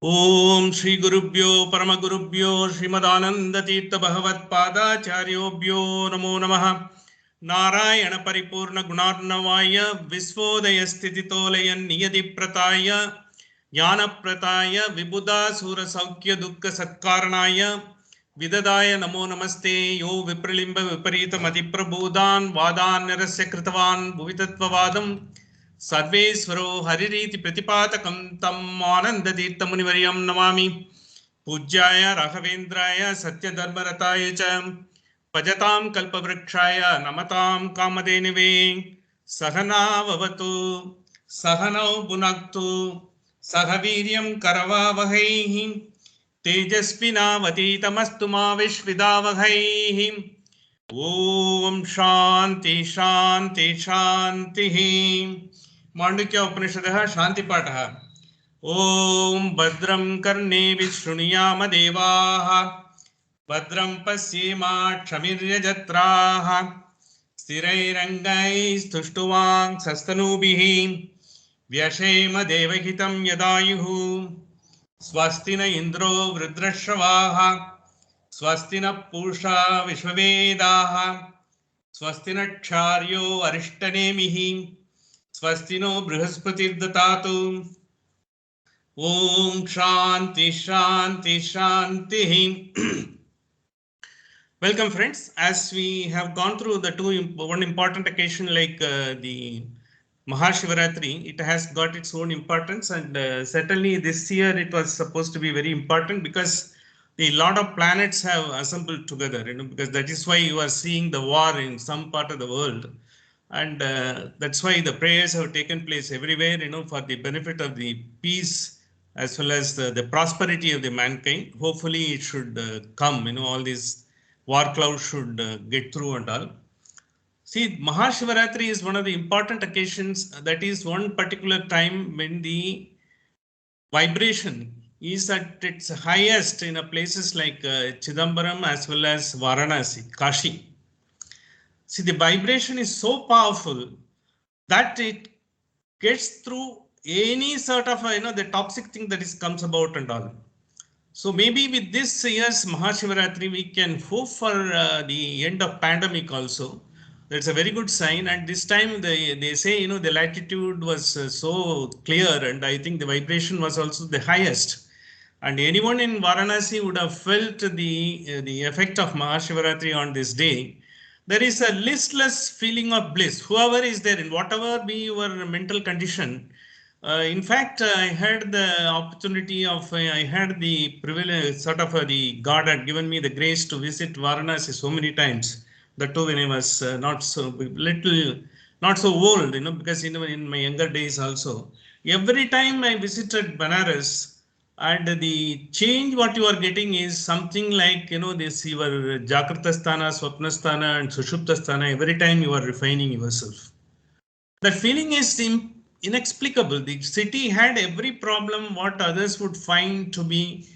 Om Shri Gurubhyo Paramagurubhyo Srimadananda Tirtha Bhagavad Padacharyo Namo Namaha Narayana Paripurna Gunarnavaya Visvodaya Stititolayan Niyadi Prataya Jnana Prataya Vibhuda Sura Saukya Dukkha Satkaranaya Vidadaya Namo Namaste Yo Vipralimba Viparita Matiprabodhan Vadan Nirasya Kritavan Bhuvitatva Sarveswaro Haririti Pratipatakam Tam Anandatirthamunivaryam Namami Pujyaya Raghavendraya Satya Dharmarataya Cham Pajatam Kalpavrakshaya Namatam Kamadenive Sahana Vavatu Sahanau Bunaktu Sahaviryam Karavavahaihi Tejasvinavaditamastu ma Vishvidavahaihi Om Shanti Shanti Shanti Mandukyopanishad Shanti Pataha Om Badram Karne Vishruniyama Devaha Badram Pasyema Kshamirya Jatraha Sthirairangai Stuštuvang Sastanubihi Vyashema Devahitam Yadayuhu Swastina Indro Vrudrashavaha Swastina Pusha Vishwavedaha Swastina Ksharyo Arishtanemihi Swastino Brihaspati Datatu Om Shanti Shanti Shanti Welcome friends, as we have gone through the one important occasion like the Mahashivaratri, it has got its own importance, and certainly this year it was supposed to be very important because a lot of planets have assembled together, because that is why you are seeing the war in some part of the world. And that's why the prayers have taken place everywhere, for the benefit of the peace as well as the prosperity of the mankind. Hopefully it should come, all these war clouds should get through and all. See, Mahashivaratri is one of the important occasions. That is one particular time when the vibration is at its highest in places like Chidambaram as well as Varanasi, Kashi. See, the vibration is so powerful that it gets through any sort of, the toxic thing that comes about and all. So maybe with this year's Mahashivaratri, we can hope for the end of pandemic also. That's a very good sign. And this time they say, the latitude was so clear, and I think the vibration was also the highest. And anyone in Varanasi would have felt the effect of Mahashivaratri on this day. There is a listless feeling of bliss. Whoever is there, in whatever be your mental condition, in fact, I had the opportunity of, I had the privilege, sort of the God had given me the grace to visit Varanasi so many times. That too when I was not so old, because in my younger days also. Every time I visited Banaras, and the change what you are getting is something like, this your Jagrata Sthana, Swapna Sthana and Sushupta Sthana. Every time you are refining yourself. That feeling is inexplicable. The city had every problem what others would find to be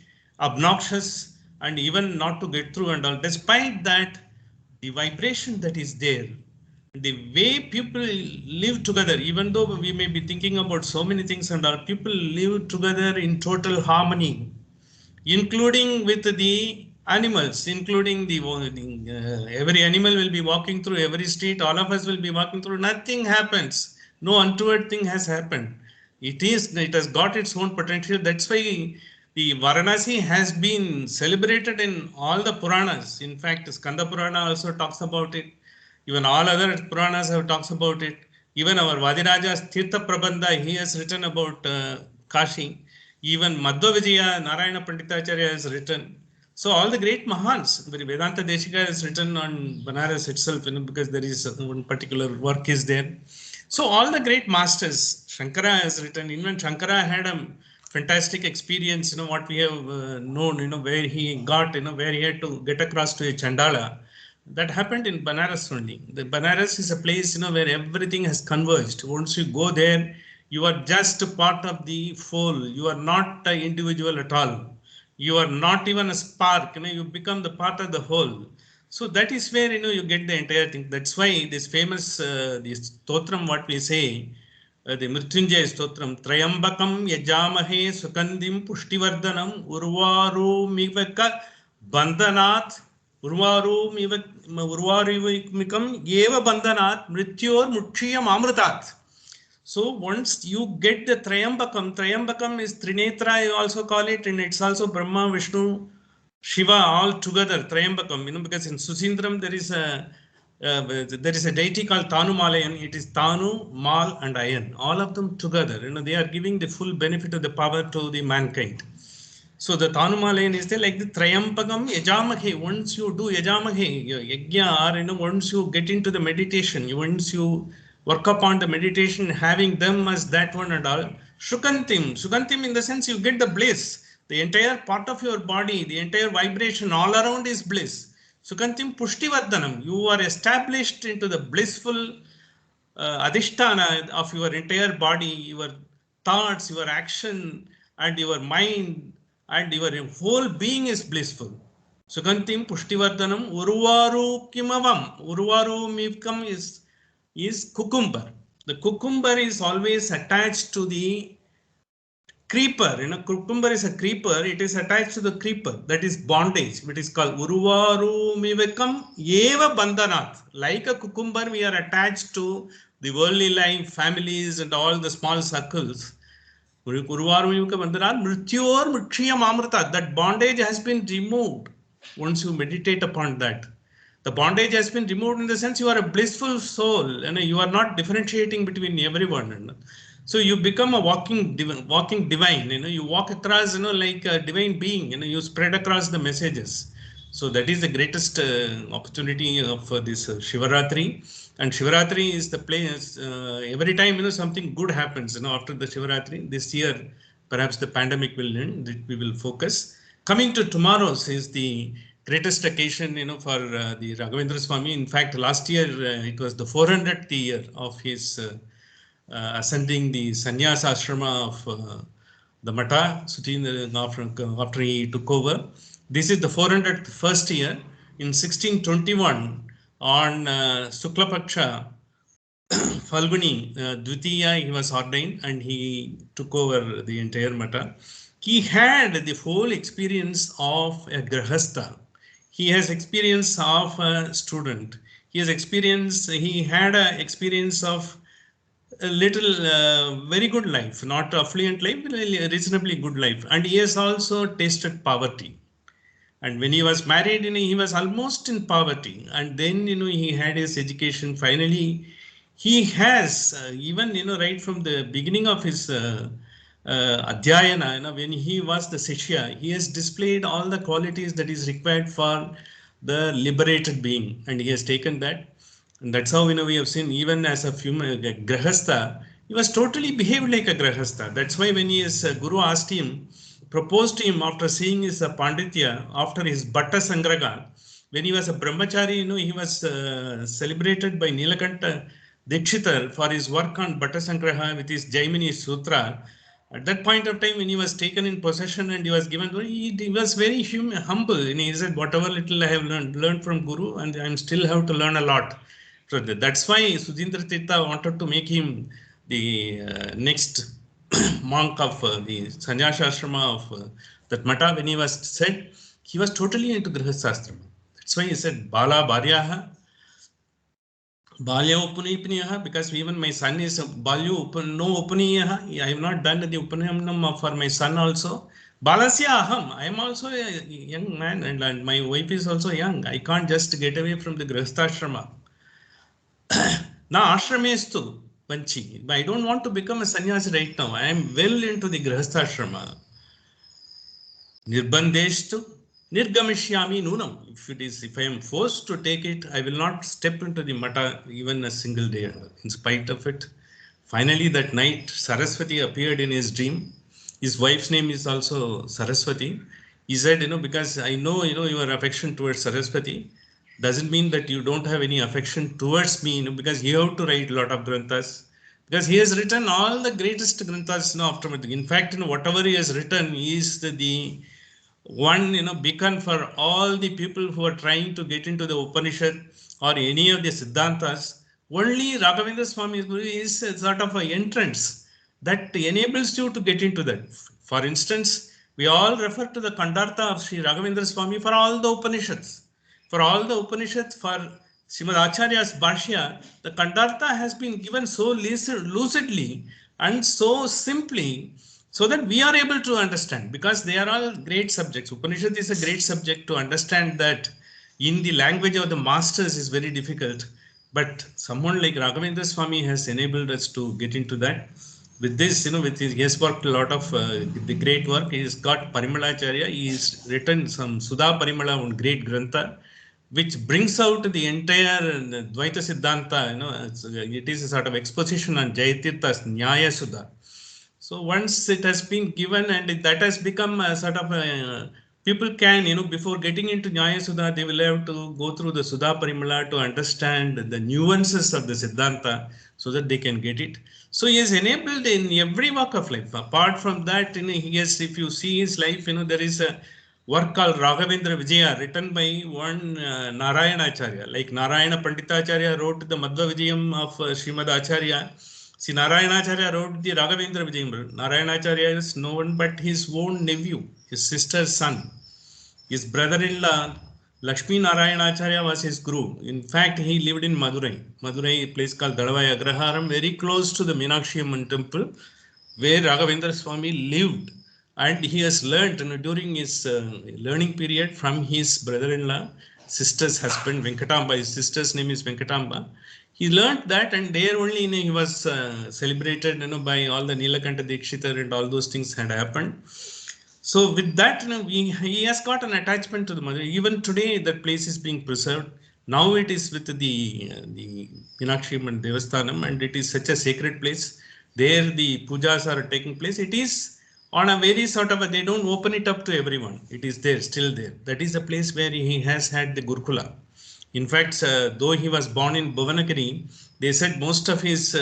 obnoxious and even not to get through and all. Despite that, the vibration that is there, the way people live together, even though we may be thinking about so many things and all, people live together in total harmony, including with the animals, including every animal will be walking through every street, all of us will be walking through, nothing happens, no untoward thing has happened. It has got its own potential. That's why the Varanasi has been celebrated in all the Puranas. In fact, Skanda Purana also talks about it. Even all other Puranas have talks about it. Even our Vadiraja's Tirtha Prabandha, he has written about Kashi. Even Madhva Vijaya, Narayana Panditacharya has written. So all the great Mahans, Vedanta Deshika has written on Banaras itself, because there is one particular work is there. So all the great masters, Shankara has written. Even Shankara had a fantastic experience, what we have known, where he got, where he had to get across to a Chandala. That happened in Banaras only. The Banaras is a place, where everything has converged. Once you go there, you are just part of the whole. You are not an individual at all. You are not even a spark. You become the part of the whole. So that is where you get the entire thing. That's why this famous this stotram what we say, the Mrityunjaya Stotram, Trayambakam Yajamahe Sukandim Pushtivardhanam Urvarumivaka Bandhanat Urvarumikam Yeva Bandhanat Mrityor Mukshiyam Amritat. So once you get the Trayambakam is Trinetra, I also call it, and it's also Brahma, Vishnu, Shiva all together, Trayambakam, because in Susindram there is a deity called Tanu Malayan. It is Tanu, Mal, and Ayan. All of them together. They are giving the full benefit of the power to the mankind. So the Tanu Malayan is there like the Trayambakam Yajamahe. Once you do Yajamahe, Yajna, or once you get into the meditation, once you work upon the meditation, having them as that one and all. Sukantim in the sense you get the bliss. The entire part of your body, the entire vibration all around is bliss. Sukantim Pushtivardhanam. You are established into the blissful adhisthana of your entire body, your thoughts, your action, and your mind, and your whole being is blissful. Sukantim Pushtivardhanam Uruvaru Kimavam. Uruvaru Mivkam is cucumber. The cucumber is always attached to the creeper. Cucumber is a creeper. It is attached to the creeper. That is bondage. It is called Uruvaru Mivakam Eva Bandhanath. Like a cucumber, we are attached to the worldly life, families, and all the small circles. Uruvaru Mivakam Bandhanath Mrityor Mukshiyam Amrita. That bondage has been removed once you meditate upon that. The bondage has been removed in the sense you are a blissful soul, and you are not differentiating between everyone. So you become a walking divine. You walk across, like a divine being. You spread across the messages. So that is the greatest opportunity of this Shivaratri. And Shivaratri is the place. Every time something good happens. After the Shivaratri, this year perhaps the pandemic will end. We will focus. Coming to tomorrow's is the greatest occasion, for the Raghavendra Swami. In fact, last year it was the 400th year of his ascending the sannyas ashrama of the Mata after he took over. This is the 401st year. In 1621, on Sukla Paksha Falguni Dvitiya, he was ordained and he took over the entire Mata. He had the full experience of a Grahastha. He has experience of a student. He had an experience of a little very good life, not affluent life, but a reasonably good life. And he has also tasted poverty. And when he was married, he was almost in poverty. And then, he had his education. Finally, he has, even, right from the beginning of his Adhyayana, when he was the Shishya, he has displayed all the qualities that is required for the liberated being. And he has taken that. And that's how, we have seen even as a Grahastha, he was totally behaved like a Grahastha. That's why when his Guru asked him, proposed to him after seeing his Panditya, after his Bhatta Sangraga, when he was a Brahmachari, he was celebrated by Nilakanta Dikshitar for his work on Bhatta Sangraha with his Jaimini Sutra. At that point of time, when he was taken in possession and he was given, he was very humble. He said, whatever little I have learned from Guru, and I still have to learn a lot. So that's why Sudhindra Tirtha wanted to make him the next monk of the Sannyasa Ashrama of that Mata. When he was said, he was totally into Grihasthasrama. That's why he said, Bala Bharyaha, Balya Upanipaniyaha, because even my son is Balyu no Upaniyaha. I have not done the Upaniyam for my son also. Balasya Aham, I am also a young man, and my wife is also young. I can't just get away from the Grihasthasrama. Now ashramestu Panchi. I don't want to become a sannyasi right now. I am well into the Grihasthasrama. Nirbandeshtu Nirgamishyami Nunam. If I am forced to take it, I will not step into the Mata even a single day. In spite of it, finally that night Saraswati appeared in his dream. His wife's name is also Saraswati. He said, because I know, your affection towards Saraswati doesn't mean that you don't have any affection towards me, because you have to write a lot of granthas. Because he has written all the greatest granthas after. In fact, whatever he has written is the one beacon for all the people who are trying to get into the Upanishad or any of the Siddhantas. Only Raghavendra Swami is a sort of an entrance that enables you to get into that. For instance, we all refer to the Kandartha of Sri Raghavendra Swami for all the Upanishads. For all the Upanishads, for Srimad Acharya's Bhashya, the Kandartha has been given so lucidly and so simply so that we are able to understand, because they are all great subjects. Upanishad is a great subject. To understand that in the language of the masters is very difficult, but someone like Raghavendra Swami has enabled us to get into that. With this, he has worked a lot of the great work. He has got Parimalacharya. He has written some Sudha Parimala on great Grantha, which brings out the entire Dvaita Siddhanta. It is a sort of exposition on Jayatirtha's Nyaya Sudha. So once it has been given and that has become a sort of a, people can, before getting into Nyaya Sudha, they will have to go through the Sudha Parimala to understand the nuances of the Siddhanta so that they can get it. So he is enabled in every walk of life. Apart from that, he has, if you see his life, there is a work called Raghavendra Vijaya written by one Narayana Acharya. Like Narayana Panditacharya wrote the Madhva Vijayam of Srimad Acharya. See, Narayanacharya wrote the Raghavendra Vijayam. Narayanacharya is no one but his own nephew, his sister's son. His brother-in-law, Lakshmi Narayanacharya, was his guru. In fact, he lived in Madurai. Madurai, a place called Dalavai Agraharam, very close to the Meenakshi Amman temple, where Raghavendra Swami lived. And he has learnt during his learning period from his brother-in-law, sister's husband, Venkatamba. His sister's name is Venkatamba. He learnt that, and there only he was celebrated by all the Nilakanta Dikshitar, and all those things had happened. So with that, he has got an attachment to the mother. Even today, that place is being preserved. Now it is with the Meenakshi Amman Devasthanam, and it is such a sacred place. There the pujas are taking place. It is on a very sort of they don't open it up to everyone. It is there, still there. That is the place where he has had the Gurukula. In fact, though he was born in Bhuvanagiri, they said most of his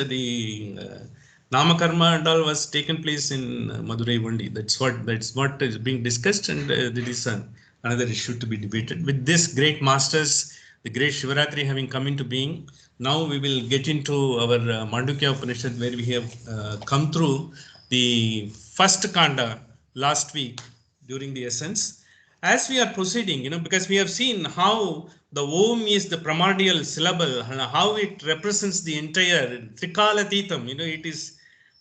Namakarma and all was taken place in Madurai only. That's what is being discussed, and that is another issue to be debated. With this great masters, the great Shivaratri having come into being, now we will get into our Mandukyopanishad, where we have come through the first kanda last week during the essence. As we are proceeding, because we have seen how the Om is the primordial syllable, and how it represents the entire Trikalatītam, it is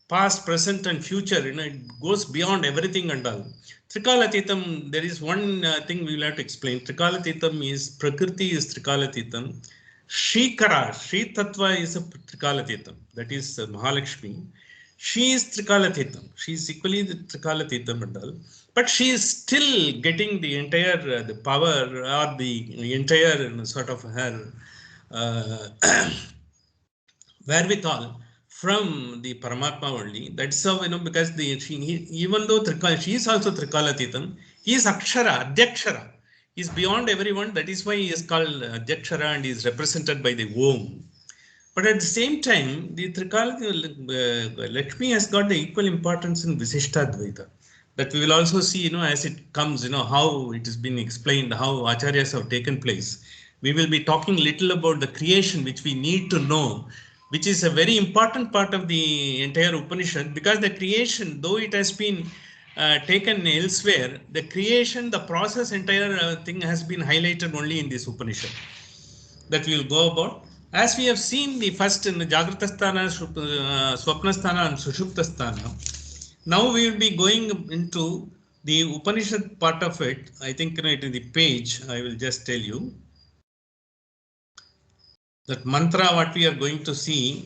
past, present, and future, it goes beyond everything and all. Trikalatītam, there is one thing we will have to explain. Trikalatītam is, Prakriti is Trikalatītam. Shikara, Shri Tattva is a Trikalatītam, that is Mahalakshmi. She is Trikalatītam. She is equally the Trikalatītam and all. But she is still getting the entire the power, or the entire sort of her wherewithal from the Paramatma only. That's how, because even though she is also Trikalatītam, he is Akshara, Adhyakshara. He is beyond everyone. That is why he is called Adhyakshara, and he is represented by the Om. But at the same time, the Lakshmi has got the equal importance in Visishtadvaita. That we will also see, as it comes, how it has been explained, how acharyas have taken place. We will be talking little about the creation, which we need to know, which is a very important part of the entire Upanishad, because the creation, though it has been taken elsewhere, the creation, the process, entire thing has been highlighted only in this Upanishad. That we will go about. As we have seen the first in the Jagritasthana, Swapnasthana, and Sushuptasthana, now we will be going into the Upanishad part of it. I think in the page, I will just tell you that mantra what we are going to see.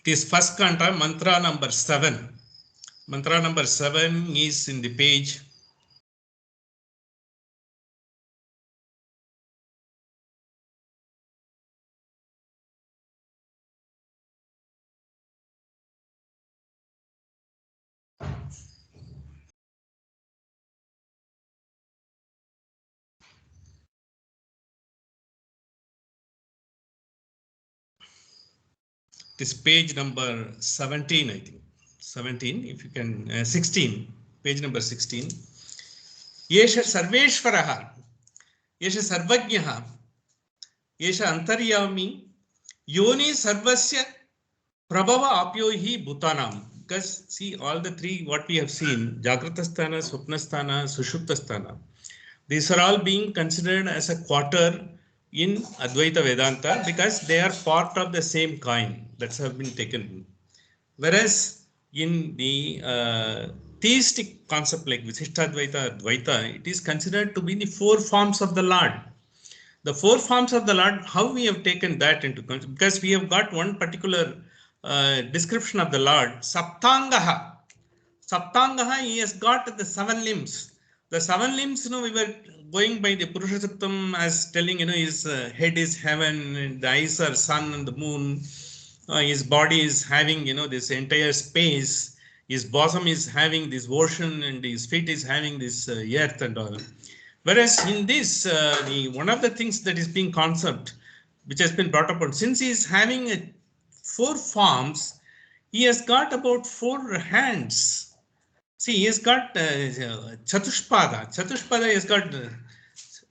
It is first canto, mantra number 7. Mantra number 7 is in the page. It is page number 17, I think. 17, if you can, 16, page number 16. Yesha Sarveshwaraha, Yesha Sarvajnaha, Yesha Antaryami, Yoni Sarvasya Prabhava Apyohi Bhutanam. Because see, all the three what we have seen, Jagratastana, Swapnasthana, Sushuptasthana, these are all being considered as a quarter in Advaita Vedanta because they are part of the same coin. That's have been taken. Whereas in the theistic concept like Visishtadvaita, Advaita, it is considered to be the four forms of the Lord. The four forms of the Lord, how we have taken that into consideration, because we have got one particular description of the Lord, Saptangaha. Saptangaha, he has got the seven limbs. The seven limbs, we were going by the Purusha Suktam as telling, his head is heaven, and the eyes are sun and the moon. His body is having, this entire space. His bosom is having this ocean, and his feet is having this earth and all. Whereas in this, one of the things that is being concept, which has been brought up, since he is having four forms, he has got about four hands. See, he has got Chatushpada. Chatushpada has got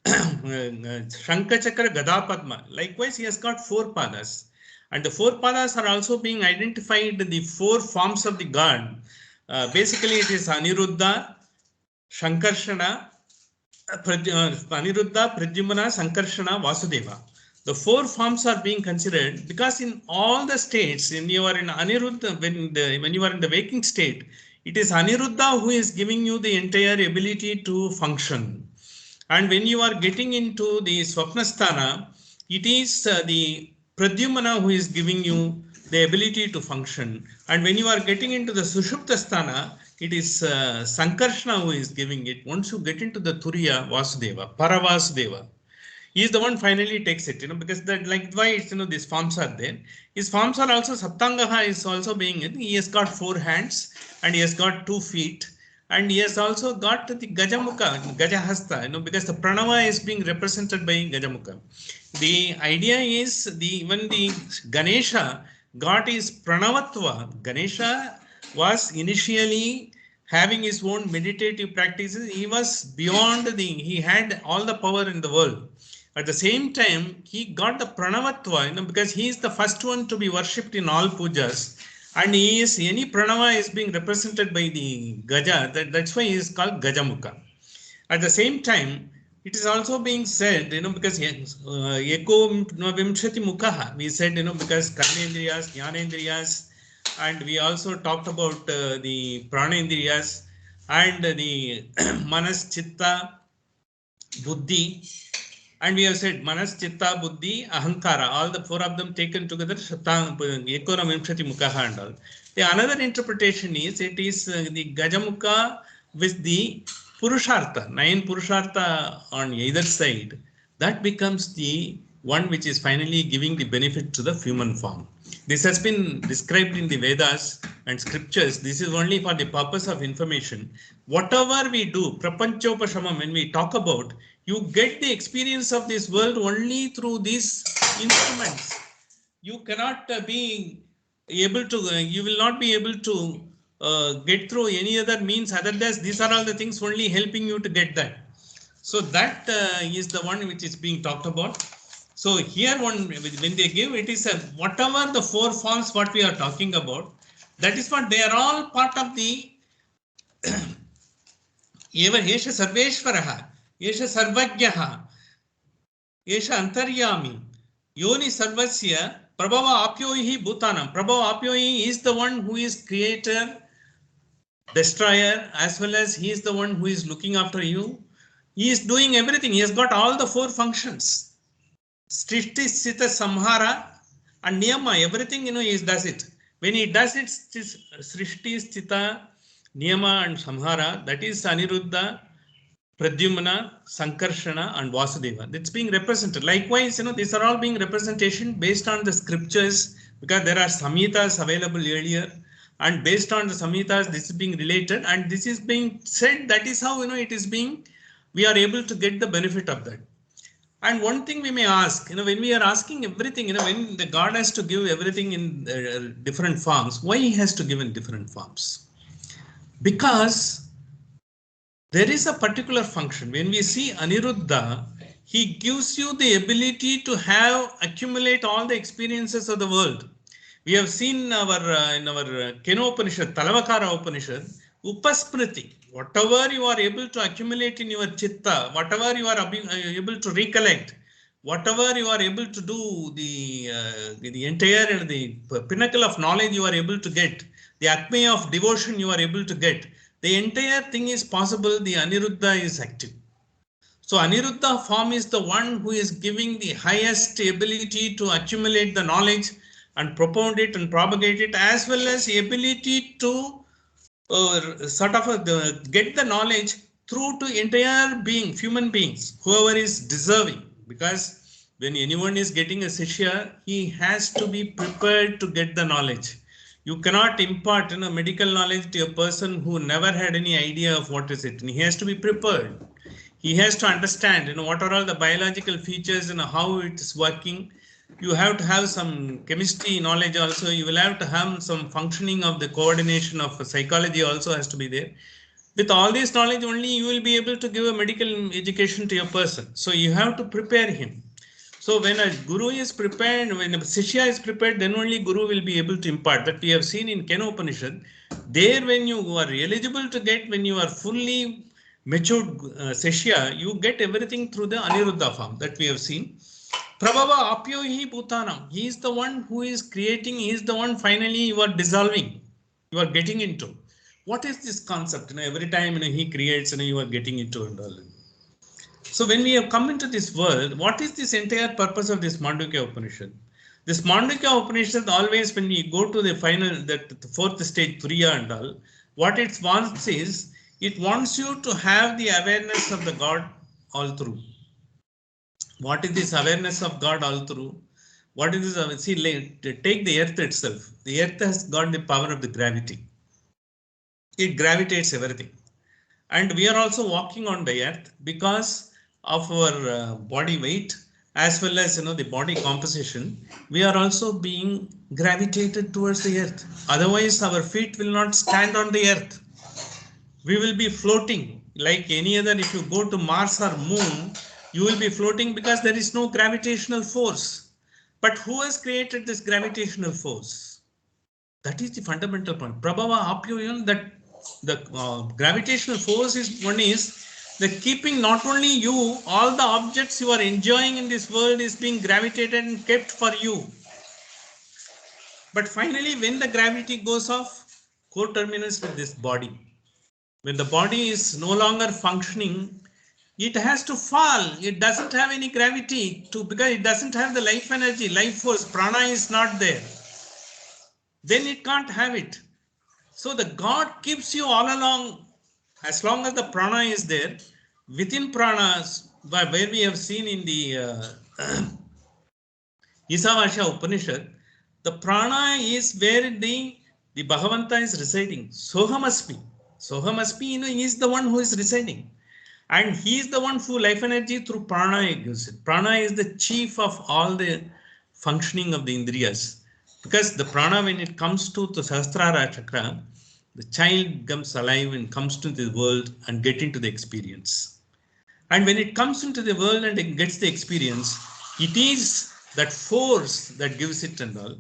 Shankachakra Gadapadma. Likewise, he has got four padas. And the four padas are also being identified in the four forms of the God. Basically, it is Aniruddha, Shankarshana, Aniruddha, Pradyumna, Sankarshana, Vasudeva. The four forms are being considered because in all the states, when you are in Aniruddha, when you are in the waking state, it is Aniruddha who is giving you the entire ability to function. And when you are getting into the Swapnasthana, it is the Pradyumna who is giving you the ability to function. And when you are getting into the Sushuptasthana, it is Sankarshana who is giving it. Once you get into the Turiya, Vasudeva, Paravasudeva, he is the one finally takes it, because that likewise, these forms are there. His forms are also, Saptangaha is also being, he has got four hands and he has got 2 feet. And he has also got the Gajamukha, Gajahasta, because the Pranava is being represented by Gajamukha. The idea is even the Ganesha got his Pranavatva. Ganesha was initially having his own meditative practices. He was beyond he had all the power in the world. At the same time, he got the Pranavatva, because he is the first one to be worshipped in all pujas. And any Pranava is being represented by the Gaja. That's why he is called Gajamukha. At the same time, it is also being said, because Eko Vimshati Mukha, we said, because Karnendriyas, Jnanendriyas, and we also talked about the Pranendriyas and the Manas, Chitta, Buddhi. And we have said Manas, Chitta, Buddhi, Ahankara, all the four of them taken together, Ekona Vimshati Mukha and all. The another interpretation is it is the Gajamukha with the Purushartha, 9 Purushartha on either side. That becomes the one which is finally giving the benefit to the human form. This has been described in the Vedas and scriptures. This is only for the purpose of information. Whatever we do, Prapanchopashamam, when we talk about, you get the experience of this world only through these instruments. You cannot be able to, you will not be able to get through any other means other than these are all the things only helping you to get that. So that is the one which is being talked about. So here when they give, it is whatever the 4 forms what we are talking about, that is what they are all part of the Eva Yesha Sarveshwaraha, Yesha Sarvajnaha, Yesha Antaryami, Yoni Sarvasya, Prabhava Apyohi Bhutanam. Prabhava Apyohi is the one who is creator, destroyer, as well as he is the one who is looking after you. He is doing everything. He has got all the 4 functions. Srishti, Sthita, Samhara and Niyama, everything, he does it. When he does it, Srishti, Sthita, Niyama and Samhara, that is Aniruddha, Pradyumna, Sankarshana and Vasudeva. That's being represented. Likewise, these are all being representation based on the scriptures, because there are Samhitas available earlier, and based on the Samhitas, this is being related, and this is being said. That is how, it is being, we are able to get the benefit of that. And one thing we may ask, when we are asking everything, when the God has to give everything in different forms, why he has to give in different forms? Because there is a particular function. When we see Aniruddha, he gives you the ability to accumulate all the experiences of the world. We have seen in our Keno Upanishad, Talavakara Upanishad, Upasmriti, whatever you are able to accumulate in your chitta, whatever you are able to recollect, whatever you are able to do, the entire, the pinnacle of knowledge you are able to get, the acme of devotion you are able to get, the entire thing is possible, the Aniruddha is active. So Aniruddha form is the one who is giving the highest ability to accumulate the knowledge and propound it and propagate it, as well as the ability to get the knowledge through to entire being, human beings, whoever is deserving. Because when anyone is getting a Shishya, he has to be prepared to get the knowledge. You cannot impart medical knowledge to a person who never had any idea of what is it. And he has to be prepared. He has to understand what are all the biological features and how it is working. You have to have some chemistry knowledge also. You will have to have some functioning of the coordination of psychology also has to be there. With all this knowledge only you will be able to give a medical education to a person. So you have to prepare him. So when a guru is prepared, when a Shishya is prepared, then only guru will be able to impart. That we have seen in Keno Upanishad. There when you are eligible to get, when you are fully matured Shishya, you get everything through the Aniruddha form that we have seen. Prabhava apyo hi bhutanam. He is the one who is creating, he is the one finally you are dissolving, you are getting into. What is this concept? Every time he creates, you are getting into and all. So when we have come into this world, what is this entire purpose of this Mandukya Upanishad? This Mandukya Upanishad always, when we go to the final, the fourth stage, Turiya and all, what it wants is, it wants you to have the awareness of the God all through. What is this awareness of God all through? What is this? See, take the earth itself. The earth has got the power of the gravity. It gravitates everything. And we are also walking on the earth because of our body weight, as well as the body composition. We are also being gravitated towards the earth. Otherwise our feet will not stand on the earth. We will be floating like any other. If you go to Mars or Moon, you will be floating because there is no gravitational force. But who has created this gravitational force? That is the fundamental point. Prabhava apyoyan, that the gravitational force is one is the keeping not only you, all the objects you are enjoying in this world is being gravitated and kept for you. But finally, when the gravity goes off, co-terminus with this body. When the body is no longer functioning, it has to fall. It doesn't have any gravity because it doesn't have the life energy, life force. Prana is not there. Then it can't have it. So the God keeps you all along. As long as the prana is there, within pranas, where we have seen in the Isavasya Upanishad, the prana is where the Bhagavanta is residing. Sohamasmi. Sohamasmi, is the one who is residing. And he is the one who life energy through prana gives it. Prana is the chief of all the functioning of the indriyas. Because the prana, when it comes to the Sahasrara chakra, the child becomes alive and comes to the world and get into the experience. And when it comes into the world and it gets the experience, it is that force that gives it and all.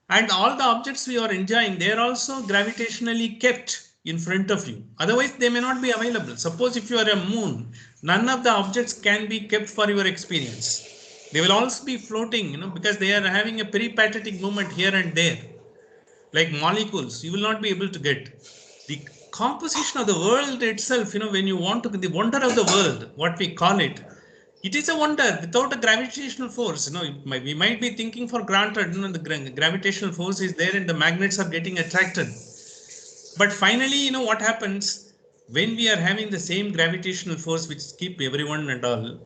And all the objects we are enjoying, they are also gravitationally kept in front of you. Otherwise, they may not be available. Suppose if you are a moon, none of the objects can be kept for your experience. They will also be floating, because they are having a peripatetic movement here and there. Like molecules, you will not be able to get. The composition of the world itself, when you want to, the wonder of the world, what we call it, it is a wonder without a gravitational force. We might be thinking for granted, the gravitational force is there and the magnets are getting attracted. But finally, what happens when we are having the same gravitational force which keep everyone and all,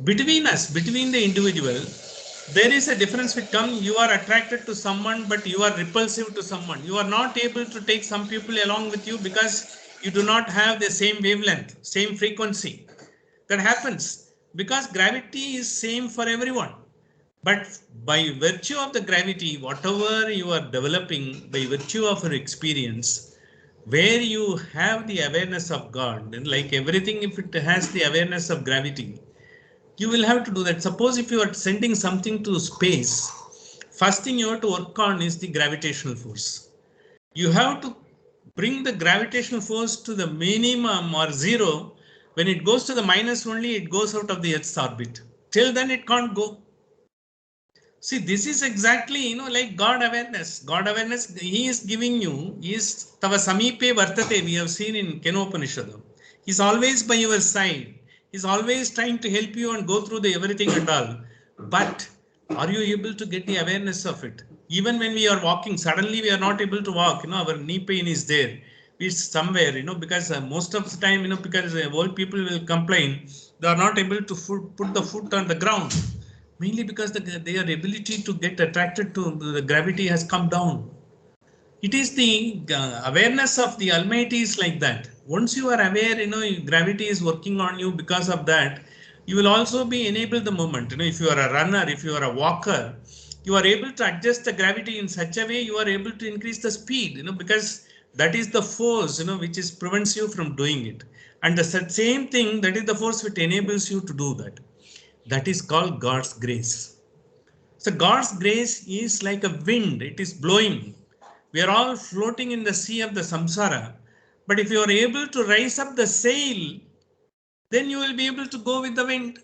between us, between the individual, there is a difference which comes. You are attracted to someone, but you are repulsive to someone. You are not able to take some people along with you because you do not have the same wavelength, same frequency. That happens. because gravity is same for everyone. But by virtue of the gravity, whatever you are developing, by virtue of your experience, where you have the awareness of God, and like everything, if it has the awareness of gravity, you will have to do that. Suppose if you are sending something to space, first thing you have to work on is the gravitational force. You have to bring the gravitational force to the minimum or zero. When it goes to the minus only, it goes out of the Earth's orbit. Till then, it can't go. See, this is exactly, like God awareness. God awareness, He is giving you, is Tava Samipe Vartate, we have seen in Upanishad. He's always by your side. He's always trying to help you and go through the everything and all. But are you able to get the awareness of it? Even when we are walking, suddenly we are not able to walk, our knee pain is there. It's somewhere, because most of the time, because old people will complain, they are not able to put the foot on the ground. Mainly because their ability to get attracted to the gravity has come down. It is the awareness of the Almighty is like that. Once you are aware, gravity is working on you because of that, you will also be enabled the moment. If you are a runner, if you are a walker, you are able to adjust the gravity in such a way you are able to increase the speed, because that is the force, which is prevents you from doing it. And the same thing, that is the force which enables you to do that. That is called God's grace. So God's grace is like a wind. It is blowing. We are all floating in the sea of the samsara. But if you are able to raise up the sail, then you will be able to go with the wind.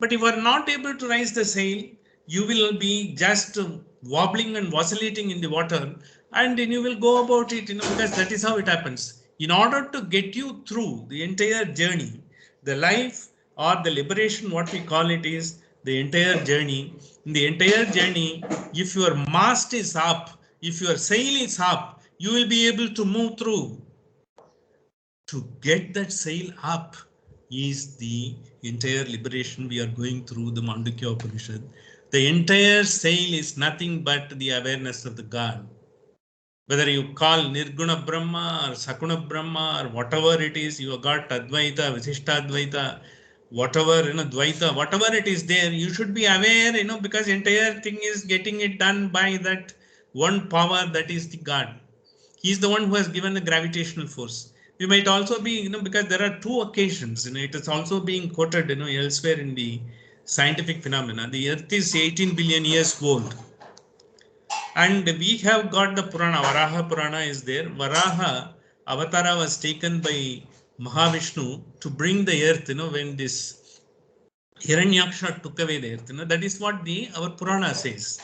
But if you are not able to raise the sail, you will be just wobbling and vacillating in the water, and then you will go about it, because that is how it happens. In order to get you through the entire journey, the life or the liberation, what we call it, is the entire journey. In the entire journey, if your mast is up, if your sail is up, you will be able to move through. To get that sail up is the entire liberation we are going through the Mandukyopanishad. The entire sail is nothing but the awareness of the God. Whether you call Nirguna Brahma or Sakuna Brahma or whatever it is, you have got Advaita, Visishtadvaita, whatever, Dvaita, whatever it is there, you should be aware, because entire thing is getting it done by that one power, that is the God. He is the one who has given the gravitational force. We might also be, because there are two occasions, it is also being quoted, elsewhere in the scientific phenomena. The Earth is 18 billion years old. And we have got the Purana, Varaha Purana is there. Varaha Avatara was taken by Mahavishnu to bring the earth, when this Hiranyaksha took away the earth. That is what our Purana says.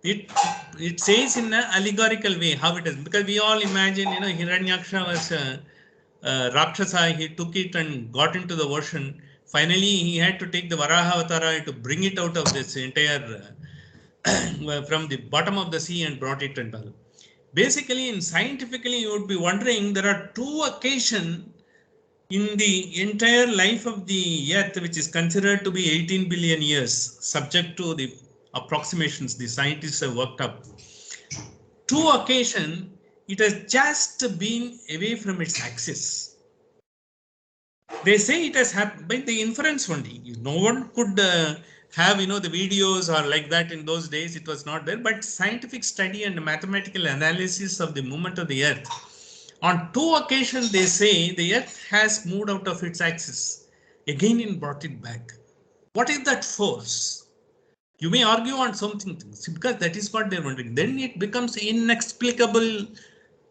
It says in an allegorical way how it is, because we all imagine, Hiranyaksha was Rakshasa, he took it and got into the ocean. Finally, he had to take the Varaha Avatara to bring it out of this entire from the bottom of the sea and brought it and all. Basically, in scientifically, you would be wondering, there are two occasions in the entire life of the earth, which is considered to be 18 billion years, subject to the approximations the scientists have worked up. Two occasions, it has just been away from its axis. They say it has happened by the inference only. No one could have, the videos or like that in those days. It was not there. But scientific study and mathematical analysis of the movement of the earth. On two occasions, they say the earth has moved out of its axis. Again, and brought it back. What is that force? You may argue on something, because that is what they're wondering. Then it becomes inexplicable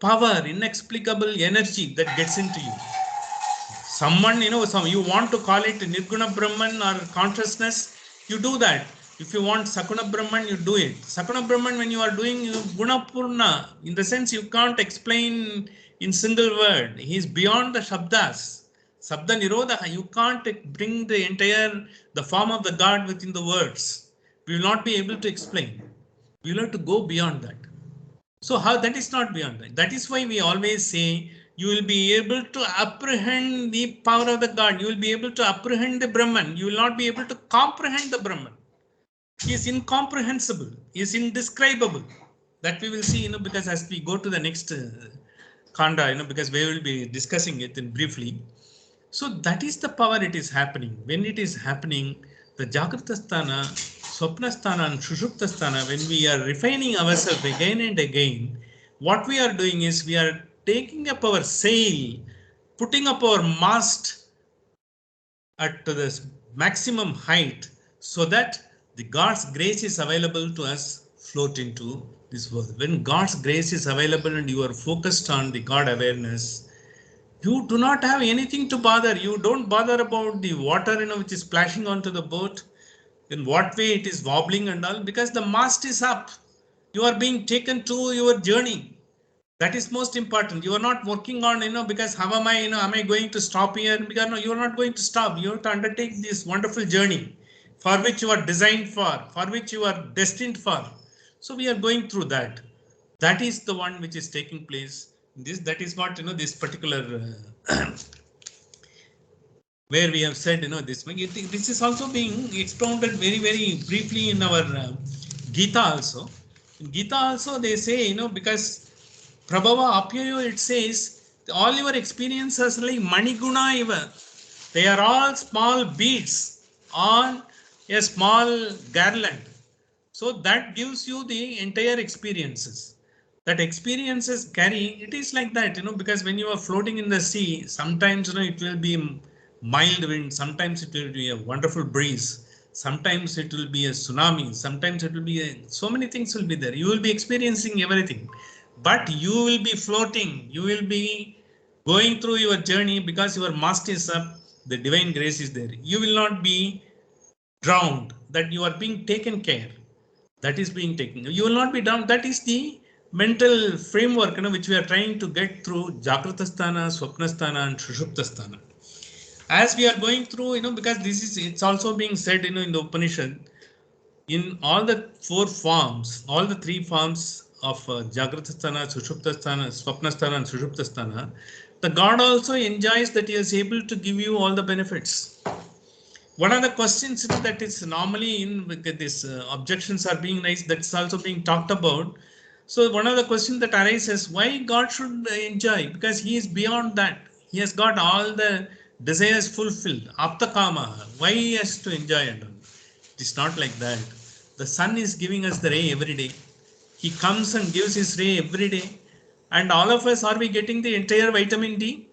power, inexplicable energy that gets into you. Someone, you want to call it Nirguna Brahman or consciousness, you do that. If you want Sakuna Brahman, you do it. Sakuna Brahman, when you are doing Guna Purna, in the sense you can't explain in single word. He is beyond the Shabdas. Sabda Nirodha, you can't bring the form of the God within the words. We will not be able to explain. We will have to go beyond that. So how that is not beyond that. That is why we always say you will be able to apprehend the power of the God. You will be able to apprehend the Brahman. You will not be able to comprehend the Brahman. He is incomprehensible. He is indescribable. That we will see, because as we go to the next Khanda, because we will be discussing it briefly. So that is the power it is happening. When it is happening, the Jagrata Sthana, Swapna Sthana and Shushupta Sthana, when we are refining ourselves again and again, what we are doing is we are taking up our sail, putting up our mast at the maximum height so that the God's grace is available to us float into this world. When God's grace is available and you are focused on the God awareness, you do not have anything to bother. You don't bother about the water, which is splashing onto the boat, in what way it is wobbling and all, because the mast is up. You are being taken to your journey. That is most important. You are not working on, because how am I, am I going to stop here? Because no, you are not going to stop. You have to undertake this wonderful journey for which you are designed for which you are destined for. So we are going through that. That is the one which is taking place. That is what, this particular where we have said, this. This is also being expounded very, very briefly in our Gita also. In Gita also they say, because Prabhava Apyayo, it says, all your experiences like Maniguna Iva. They are all small beads on a small garland. So that gives you the entire experiences. That experiences carry, it is like that, because when you are floating in the sea, sometimes, it will be mild wind, sometimes it will be a wonderful breeze, sometimes it will be a tsunami, sometimes it will be so many things will be there. You will be experiencing everything, but you will be floating, you will be going through your journey because your mast is up, the divine grace is there. You will not be drowned, that you are being taken care. That is being taken. You will not be down. That is the mental framework, which we are trying to get through Jagrata Sthana, Swapna Sthana, and Shushupta Sthana. As we are going through, because it's also being said, in the Upanishad, in all the four forms, all the three forms of Jagrata Sthana, Sushupta Sthana, Swapna Sthana, and Shushupta Sthana, the God also enjoys that he is able to give you all the benefits. One of the questions that is normally in this objections are being raised, that's also being talked about. So one of the questions that arises, why God should enjoy? Because he is beyond that. He has got all the desires fulfilled. Apta kama. Why he has to enjoy it? It is not like that. The sun is giving us the ray every day. He comes and gives his ray every day. And all of us, are we getting the entire vitamin D?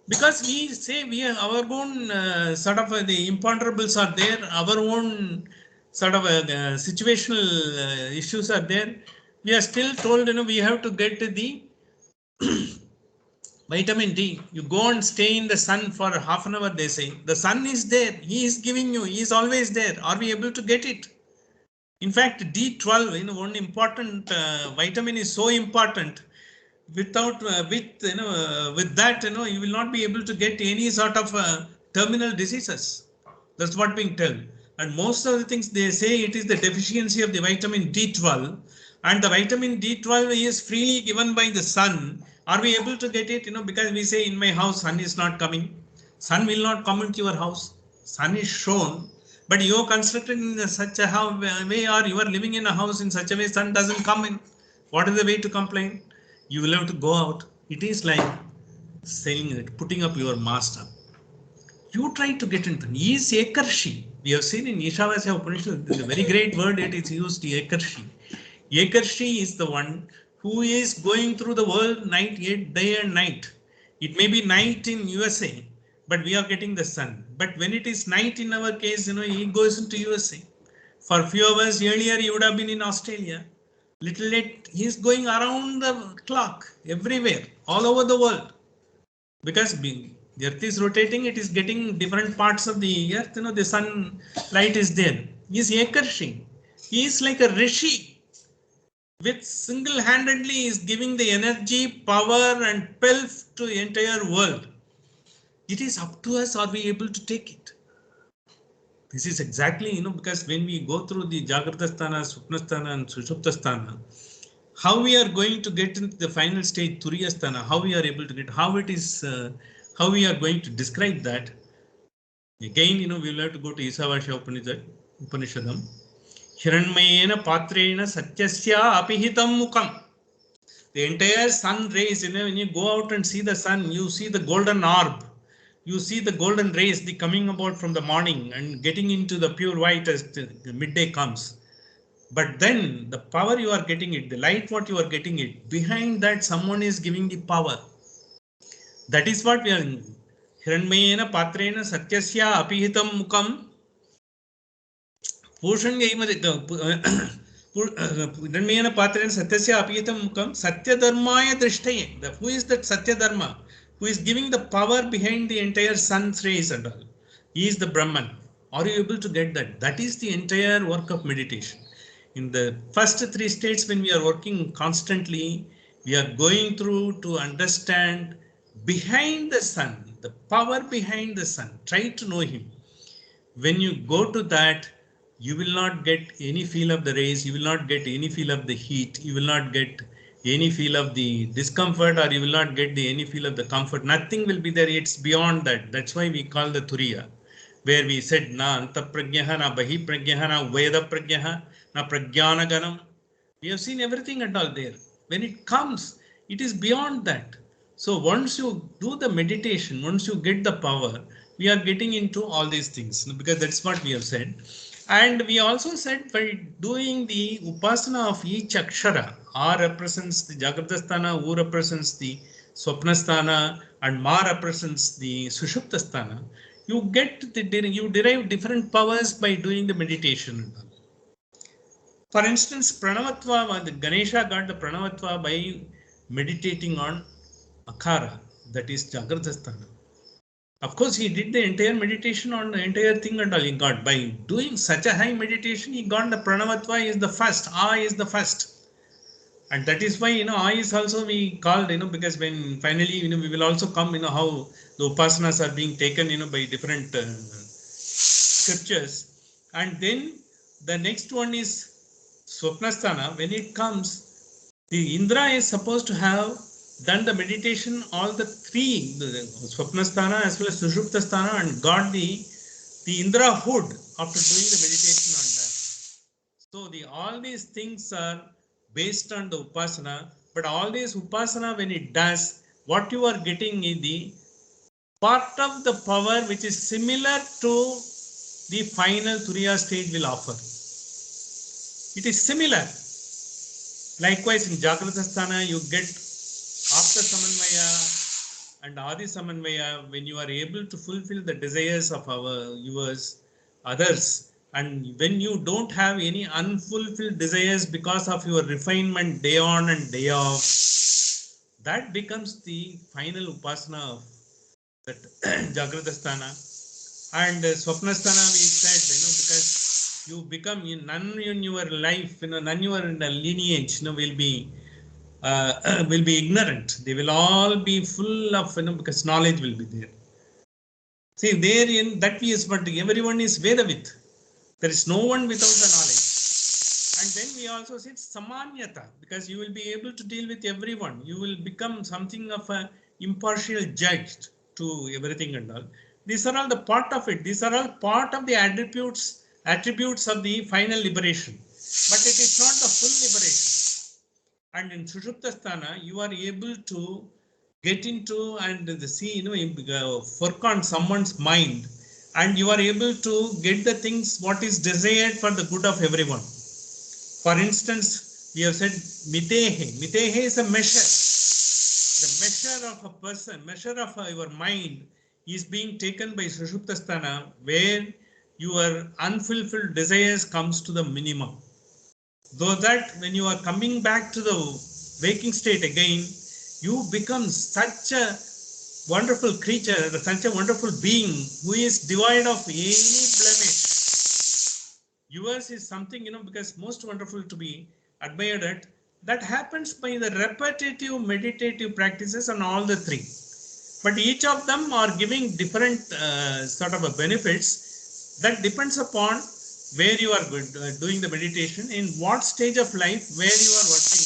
Because we say we have our own sort of the imponderables are there, our own sort of situational issues are there. We are still told, we have to get the vitamin D. You go and stay in the sun for half an hour, they say. The sun is there. He is giving you. He is always there. Are we able to get it? In fact, D12, one important vitamin is so important. Without with that, you will not be able to get any sort of terminal diseases. That's what being told. And most of the things they say, it is the deficiency of the vitamin D12, and the vitamin D12 is freely given by the sun. Are we able to get it? Because we say in my house sun is not coming. Sun will not come into your house. Sun is shown, but you are constructed in such a way, or you are living in a house in such a way sun doesn't come in. What is the way to complain? You will have to go out. It is like saying it, putting up your mast up. You try to get into is ekarshi. We have seen in Ishavasya Upanishad, this is a very great word, it is used, ekarshi. Ekarshi is the one who is going through the world night, yet day and night. It may be night in USA, but we are getting the sun. But when it is night in our case, he goes into USA. For a few hours earlier, he would have been in Australia. Little late, he is going around the clock, everywhere, all over the world. Because the earth is rotating, it is getting different parts of the earth, the sun light is there. He is Ekarshi. He is like a rishi, which single-handedly is giving the energy, power and pelf to the entire world. It is up to us, are we able to take it? This is exactly, because when we go through the Jagrata Sthana, Swapna Sthana and Sushupta Sthana, how we are going to get into the final stage, Turiya Sthana, how we are able to get, how it is, how we are going to describe that. Again, we will have to go to Ishavasya Upanishadam. Hiranmayena Patrena Satyasya Apihitam Mukam. The entire sun rays, when you go out and see the sun, you see the golden orb. you see the golden rays, the coming about from the morning and getting into the pure white as the midday comes. But then the power you are getting it, the light what you are getting it, behind that someone is giving the power. That is what we are. Hiranmayena patrena satyasya apihitam mukam Hiranmayena patrena satyasya apihitam mukam satyadharmaya drishtaye. Who is that Satyadharma? Who is giving the power behind the entire sun's rays and all? He is the Brahman. Are you able to get that? That is the entire work of meditation. In the first three states, when we are working constantly, we are going through to understand behind the sun, the power behind the sun. Try to know him. When you go to that, you will not get any feel of the rays, you will not get any feel of the heat, you will not get any feel of the discomfort, or you will not get any feel of the comfort. Nothing will be there. It's beyond that. That's why we call the Turiya, where we said na anta pragyaha, na bahi pragyaha, na veda pragyaha, na pragyana ganam. We have seen everything and all there. When it comes, it is beyond that. So once you do the meditation, once you get the power, we are getting into all these things, because that's what we have said. And we also said by doing the upasana of each akshara, R represents the Jagradasthana, U represents the Swapnasthana, and Ma represents the Sushuptasthana. You get you derive different powers by doing the meditation. For instance, Pranavatva, the Ganesha got the Pranavatva by meditating on Akara, that is Jagradasthana. Of course, he did the entire meditation on the entire thing and all he got. By doing such a high meditation, he got the Pranavatva is the first, A is the first. And that is why, A is also we called, because when finally, we will also come, how the Upasanas are being taken, by different scriptures. And then the next one is Swapnasthana. When it comes, the Indra is supposed to have done the meditation, all the three, the Swapnasthana as well as Sushuptasthana, and got the Indra hood after doing the meditation on that. So all these things are based on the Upasana, but all these Upasana, when it does, what you are getting is the part of the power which is similar to the final Turiya stage will offer. It is similar. Likewise, in Jagradasthana, you get after Samanvaya and Adi Samanvaya, when you are able to fulfill the desires of yours, others, and when you don't have any unfulfilled desires because of your refinement day on and day off, that becomes the final Upasana of that Jagradasthana. And Swapnasthana, we said, because you become none in your life, none you are in the lineage, will be ignorant. They will all be full of, because knowledge will be there. See, therein that is what everyone is Vedavit. There is no one without the knowledge. And then we also said Samanyata, because you will be able to deal with everyone. You will become something of a impartial judge to everything and all. These are all the part of it. These are all part of the attributes of the final liberation. But it is not the full liberation. And in Sushuptasthana, you are able to get into and see, work on someone's mind, and you are able to get the things what is desired for the good of everyone. For instance, we have said Mitehe. Mitehe is a measure. The measure of a person, measure of your mind is being taken by Sushuptasthana, where your unfulfilled desires comes to the minimum. Though that when you are coming back to the waking state again, you become such a wonderful creature, such a wonderful being who is devoid of any blemish. Yours is something, because most wonderful to be admired at. That happens by the repetitive meditative practices on all the three. But each of them are giving different sort of benefits. That depends upon where you are doing the meditation, in what stage of life, where you are working.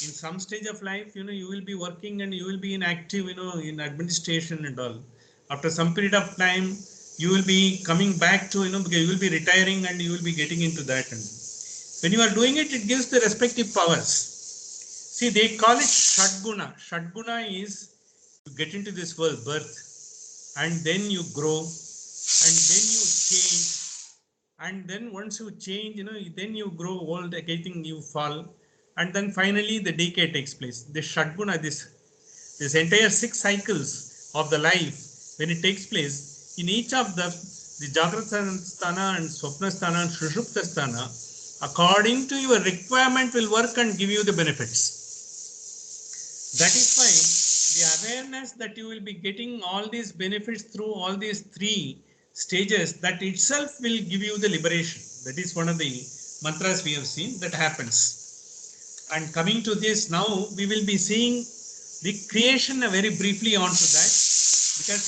In some stage of life, you will be working and you will be in active, in administration and all. After some period of time, you will be coming back to, because you will be retiring and you will be getting into that. And when you are doing it, it gives the respective powers. See, they call it Shadguna. Shadguna is to get into this world, birth. and then you grow, and then you change, and then once you change, then you grow old, again you fall, and then finally the decay takes place. This Shadguna, this entire 6 cycles of the life, when it takes place, in each of the Jagrata Sthana and Swapna Sthana and Shushupta Sthana, according to your requirement will work and give you the benefits. That is why the awareness that you will be getting all these benefits through all these 3 stages, that itself will give you the liberation. That is one of the mantras we have seen that happens. And coming to this, now we will be seeing the creation very briefly onto that, because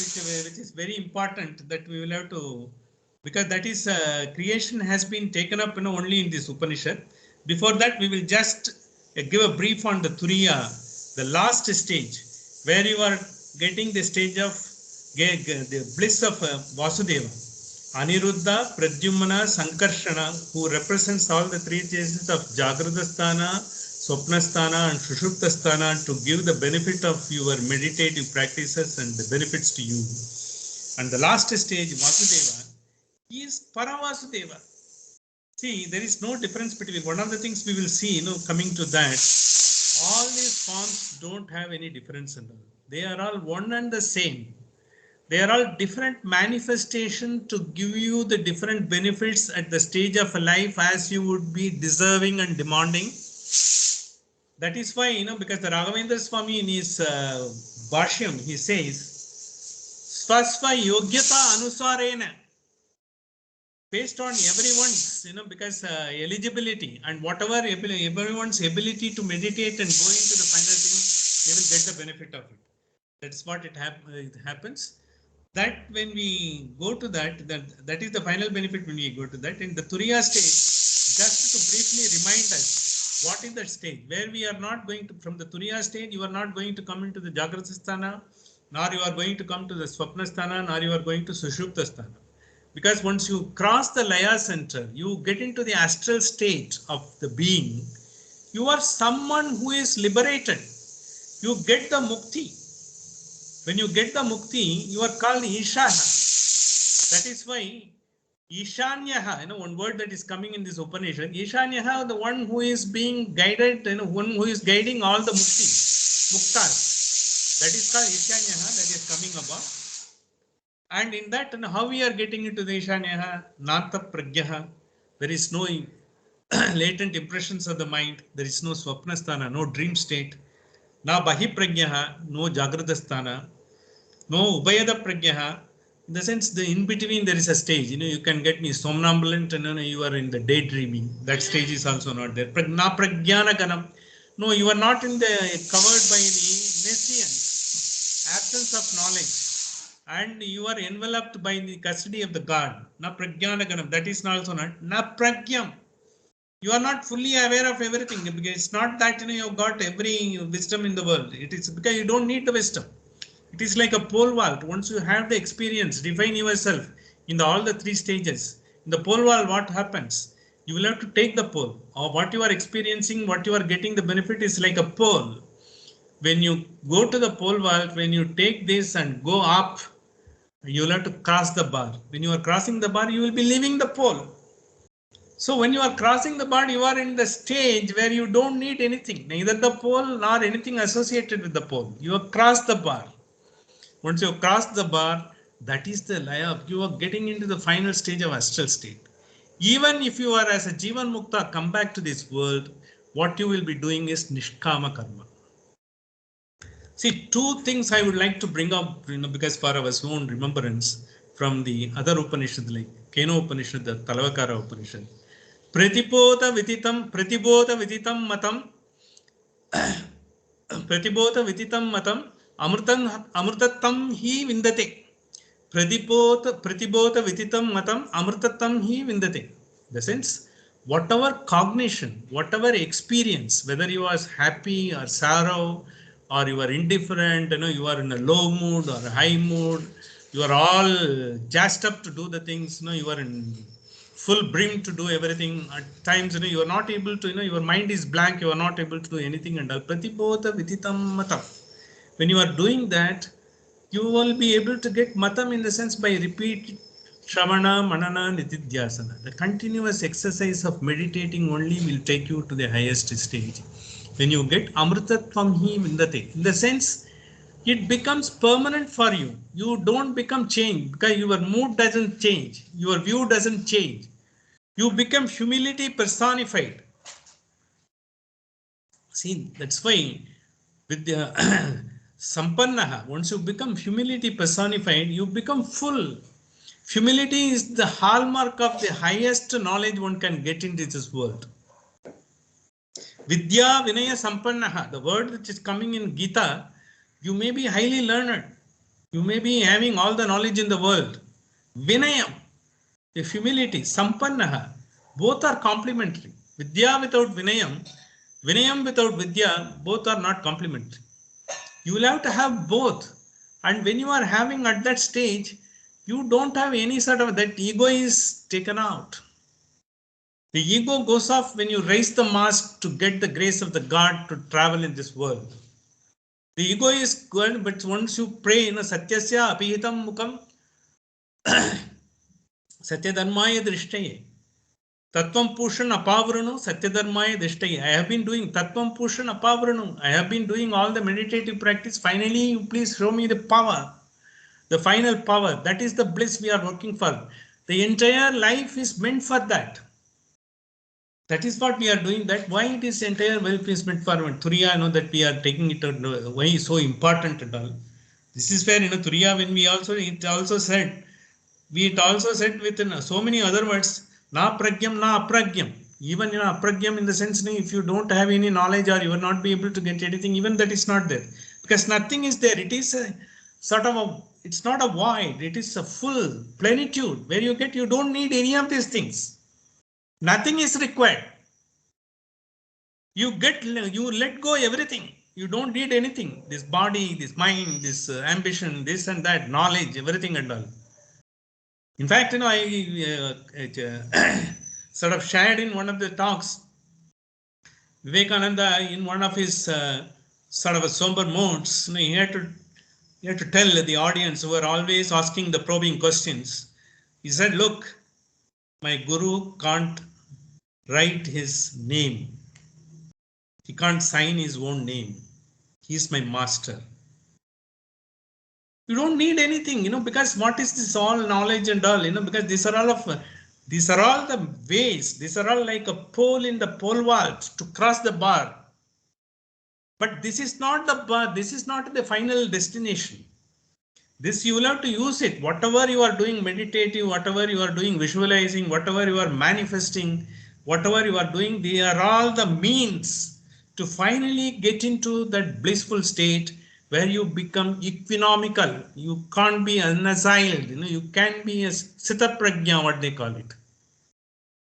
which is very important that we will have to, because that is creation has been taken up only in this Upanishad. Before that, we will just give a brief on the Turiya, the last stage, where you are getting the stage of the bliss of Vasudeva. Aniruddha, Pradyumna, Sankarshana, who represents all the 3 stages of Jagradasthana, Swapnasthana and Shushuptasthana to give the benefit of your meditative practices and the benefits to you. And the last stage, Vasudeva, is Paravasudeva. See, there is no difference between, one of the things we will see, coming to that, all these forms don't have any difference in them. They are all one and the same. They are all different manifestations to give you the different benefits at the stage of life as you would be deserving and demanding. That is why, because the Raghavendra Swami in his Bhashyam, he says, Swasva Yogyata Anusarena, based on everyone's, because eligibility and whatever everyone's ability to meditate and go into the final thing, they will get the benefit of it. That's what it happens. That when we go to that is the final benefit when we go to that. In the Turiya stage, just to briefly remind us, what is that stage? Where we are not going to, from the Turiya stage, you are not going to come into the Jagrata Sthana, nor you are going to come to the Swapna Sthana, nor you are going to Sushupta Sthana. Because once you cross the Laya center, you get into the astral state of the being, you are someone who is liberated. You get the mukti. When you get the mukti, you are called Ishaha. That is why Ishanyaha, one word that is coming in this Upanishad, Ishanyaha, the one who is being guided, one who is guiding all the mukti, muktas. That is called Ishanyaha, that is coming about. And in that, how we are getting into the Ishanyaha? Nata Pragyaha. There is no latent impressions of the mind. There is no Swapnasthana, no dream state. Na Bahi Pragyaha, no Jagradasthana. No Ubhayada Pragyaha. In the sense, the in between there is a stage. You can get me somnambulant and you are in the daydreaming. That stage is also not there. Na Pragyana Ganam. No, you are not in the covered by the nescience, absence of knowledge. And you are enveloped by the custody of the God. Na Pragyanaganam. That is also not. Na Pragyam. You are not fully aware of everything. Because it's not that you have got every wisdom in the world. It is because you don't need the wisdom. It is like a pole vault. Once you have the experience, define yourself in all the 3 stages. In the pole vault, what happens? You will have to take the pole. Or what you are experiencing, what you are getting, the benefit is like a pole. When you go to the pole vault, when you take this and go up, you will have to cross the bar. When you are crossing the bar, you will be leaving the pole. So when you are crossing the bar, you are in the stage where you don't need anything, neither the pole nor anything associated with the pole. You have crossed the bar. Once you have crossed the bar, that is the laya. You are getting into the final stage of astral state. Even if you are as a Jivan Mukta come back to this world, what you will be doing is Nishkama Karma. See, 2 things I would like to bring up, because for our own remembrance from the other Upanishad, like Keno Upanishad, the Talavakara Upanishad. Pratibodha Vititam Matam, Pratibodha Vititam Matam, Amrtatam Hi Vindate. Pratibodha Vititam Matam, Amrtatam Hi Vindate. The sense, whatever cognition, whatever experience, whether you are happy or sorrow, or you are indifferent, you are in a low mood or a high mood, you are all jazzed up to do the things, you are in full brim to do everything. At times, you are not able to, your mind is blank, you are not able to do anything and all. Pratibodha Vititam Matam. When you are doing that, You will be able to get matam in the sense by repeat Shravana, Manana, Nitidhyasana. The continuous exercise of meditating only will take you to the highest stage. When you get Amritatvam hi vindate, in the sense it becomes permanent for you. You don't become changed because your mood doesn't change, your view doesn't change. You become humility personified. See, that's why with the Sampannaha, once you become humility personified, you become full. Humility is the hallmark of the highest knowledge one can get into this world. Vidya Vinaya Sampannaha, the word which is coming in Gita, you may be highly learned. You may be having all the knowledge in the world. Vinayam, the humility, Sampannaha, both are complementary. Vidya without Vinayam, Vinayam without Vidya, both are not complementary. You will have to have both. And when you are having at that stage, you don't have any sort of that ego is taken out. The ego goes off when you raise the mask to get the grace of the God to travel in this world. The ego is good, but once you pray in a Satyasya Apihitam Mukam Satyadharmaya Drishtaye Tattvam Pushan Apavranu Satyadharmaya Drishtaye. I have been doing Tattvam Pushan Apavranu. I have been doing all the meditative practice. Finally, you please show me the power. The final power. That is the bliss we are working for. The entire life is meant for that. That is what we are doing. That why it is entire wealth is meant for Turiya. Know that we are taking it. Why is so important and all. This is where Turiya when we also it also said. It also said within so many other words. Na pragyam na apragyam. Even apragyam in the sense if you don't have any knowledge or you will not be able to get anything. Even that is not there because nothing is there. It is a sort of a. It's not a void. It is a full plenitude where you get. You don't need any of these things. Nothing is required. You let go everything. You don't need anything. This body, this mind, this ambition, this and that, knowledge, everything and all. In fact, I sort of shared in one of the talks, Vivekananda, in one of his sort of a somber moods, he had to tell the audience who were always asking the probing questions. He said, look, my guru can't write his name. He can't sign his own name. He's my master. You don't need anything, because what is this all knowledge and all, because these are all the ways, these are all like a pole in the pole vault to cross the bar. But this is not the bar, this is not the final destination. This you will have to use it. Whatever you are doing meditative, whatever you are doing visualizing, whatever you are manifesting, whatever you are doing, they are all the means to finally get into that blissful state where you become economical. You can't be unassailed. You can be a sita prajna, what they call it.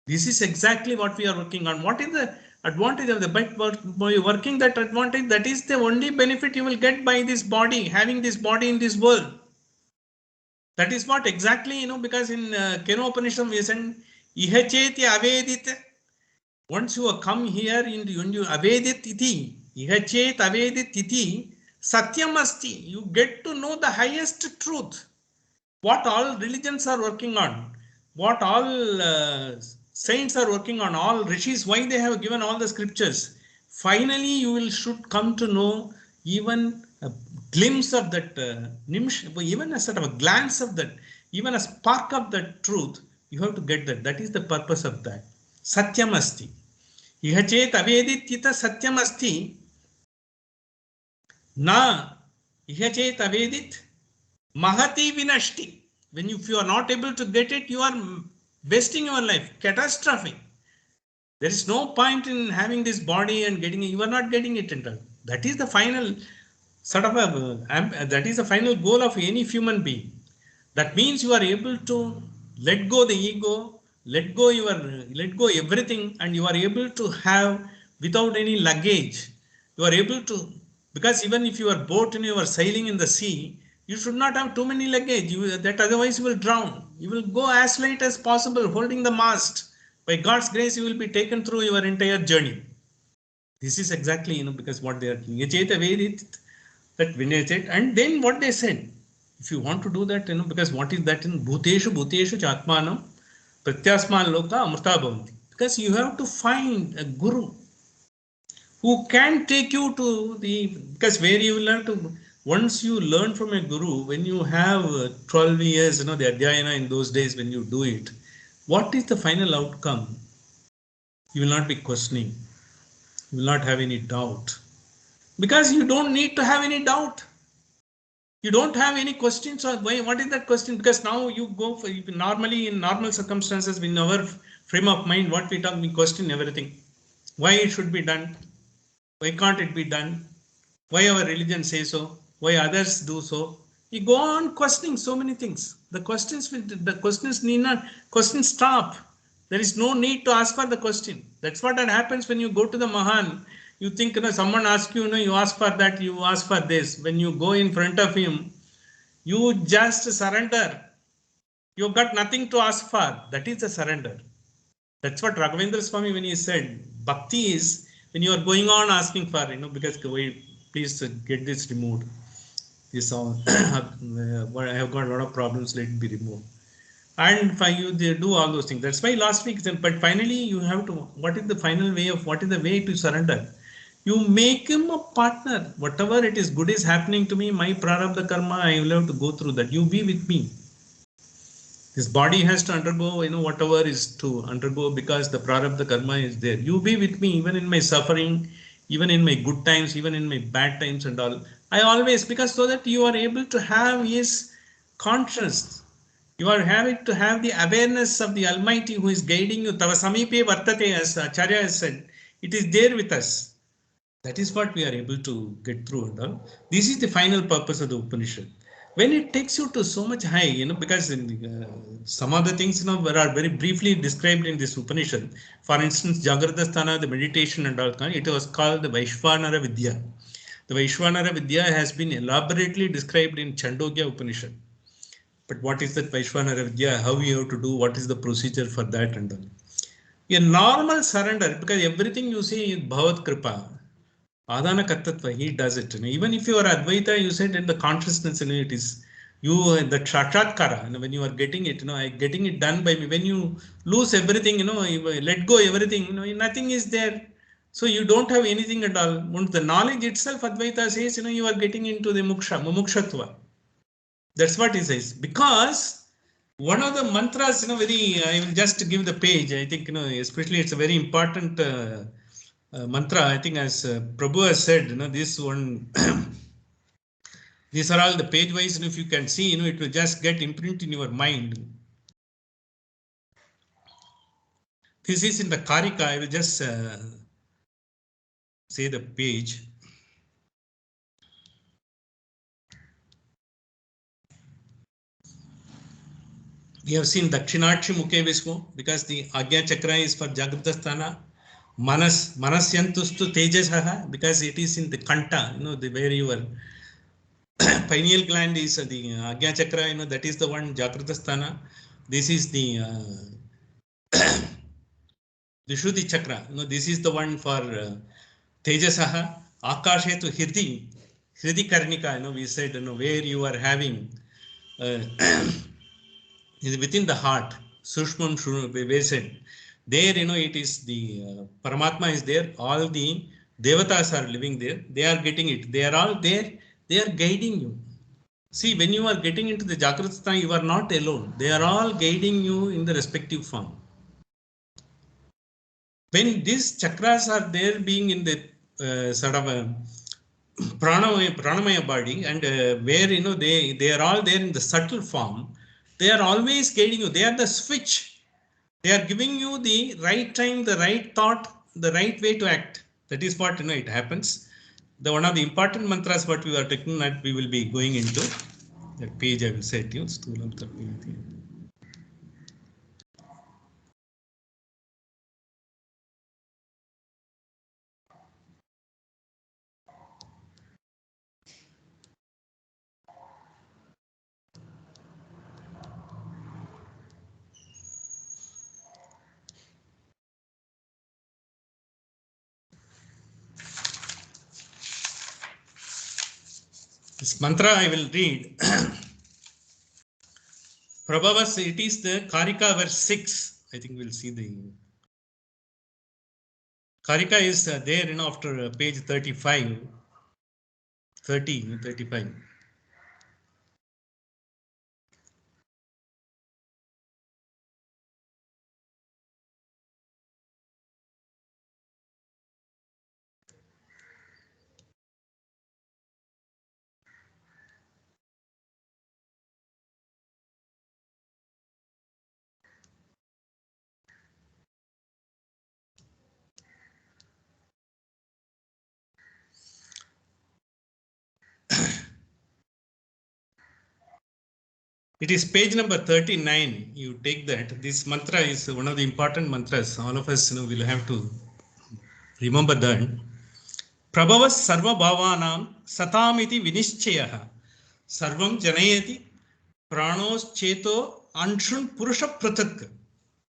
This is exactly what we are working on. What is the advantage of the by working that advantage? That is the only benefit you will get by this body, having this body in this world. That is what exactly, because in Keno Upanishad we said, Ihacheti avedit. Once you come here, when you avedit iti, Ihachet avedit iti, satyam asti. You get to know the highest truth. What all religions are working on, what all saints are working on, all rishis, why they have given all the scriptures. Finally, you should come to know even a glimpse of that even a sort of a glance of that, even a spark of that truth. You have to get that. That is the purpose of that. Satyam asti. Ihachet aveditita satyam asti. Na ihachet avedit mahati vinashti. If you are not able to get it, you are wasting your life. Catastrophic. There is no point in having this body and getting it. You are not getting it into. That is the final sort of that is the final goal of any human being. That means you are able to let go the ego, let go everything, and you are able to have without any luggage. You are able to, because even if you are boat and you are sailing in the sea, you should not have too many luggage. That otherwise you will drown. You will go as light as possible, holding the mast. By God's grace, you will be taken through your entire journey. This is exactly, because what they are doing. That Vinay said, and then what they said. If you want to do that, because what is that in Bhuteshu Chatmanam Pratyasman Loka Amrta Bhavanti. Because you have to find a guru who can take you to because where you will learn to, once you learn from a guru, when you have 12 years, the Adhyayana in those days when you do it, what is the final outcome? You will not be questioning. You will not have any doubt. Because you don't need to have any doubt. You don't have any questions or why, what is that question? Because now you go for, normally in normal circumstances, in our frame of mind, what we talk, we question everything. Why it should be done? Why can't it be done? Why our religion says so? Why others do so? You go on questioning so many things. The questions need not, questions stop. There is no need to ask for the question. That's what happens when you go to the Mahan. You think, someone asks you, you ask for that, you ask for this. When you go in front of him, you just surrender. You've got nothing to ask for. That is the surrender. That's what Raghavendra Swami, when he said, Bhakti is when you are going on asking for, because please get this removed. This I have got a lot of problems, let it be removed. And they do all those things. That's why last week, but finally you have to, what is the final way of, what is the way to surrender? You make him a partner. Whatever it is good is happening to me, my prarabdha karma, I will have to go through that. You be with me. This body has to undergo, whatever is to undergo, because the prarabdha karma is there. You be with me even in my suffering, even in my good times, even in my bad times and all. I always, because so that you are able to have his conscious. You are having to have the awareness of the Almighty who is guiding you. Tava samipe vartate, as Acharya has said. It is there with us. That is what we are able to get through and all. This is the final purpose of the Upanishad. When it takes you to so much high, because some of the things, are very briefly described in this Upanishad. For instance, Jagradasthana, the meditation and all, it was called the Vaishvanara Vidya. The Vaishvanara Vidya has been elaborately described in Chandogya Upanishad. But what is that Vaishvanara Vidya? How you have to do? What is the procedure for that and all? A normal surrender, because everything you see is Bhavat Kripa. Adana Kattatva, he does it. Even if you are Advaita, you said in the consciousness, it is you, the Kshatratkara, when you are getting it, getting it done by me. When you lose everything, you let go everything, nothing is there. So you don't have anything at all. The knowledge itself, Advaita says, you are getting into the Mumukshatva. That's what he says. Because one of the mantras, I will just give the page. I think, especially it's a very important mantra. I think as Prabhu has said, this one, these are all the page wise, and if you can see, it will just get imprint in your mind. This is in the Karika. I will just say the page. We have seen Dakshinatshi Mukhe Vismo, because the Agya Chakra is for Jagradasthana. Manasyantustu Tejasaha, because it is in the Kanta, where your pineal gland is the Agya Chakra, that is the one Jagradasthana. This is the Vishuddhi Chakra, this is the one for Tejasaha. Akashe to Hridi Karnika, we said, where you are having is within the heart. Sushman we said. There, it is the Paramatma is there. All the Devatas are living there. They are getting it. They are all there. They are guiding you. See, when you are getting into the Jagratastha, you are not alone. They are all guiding you in the respective form. When these chakras are there being in the sort of a pranamaya body, and where, they are all there in the subtle form, they are always guiding you. They are the switch. They are giving you the right time, the right thought, the right way to act. That is what, it happens. The one of the important mantras what we are taking, that we will be going into. That page I will say to you. This mantra I will read. Prabhavas, it is the Karika verse 6. I think we'll see the Karika is there, after page 35, 30, 35. It is page number 39. You take that. This mantra is one of the important mantras. All of us will have to remember that. Prabhavas sarva bhavanam satamiti vinishchayaha sarvam janayati pranos cheto anshun purusha pratak.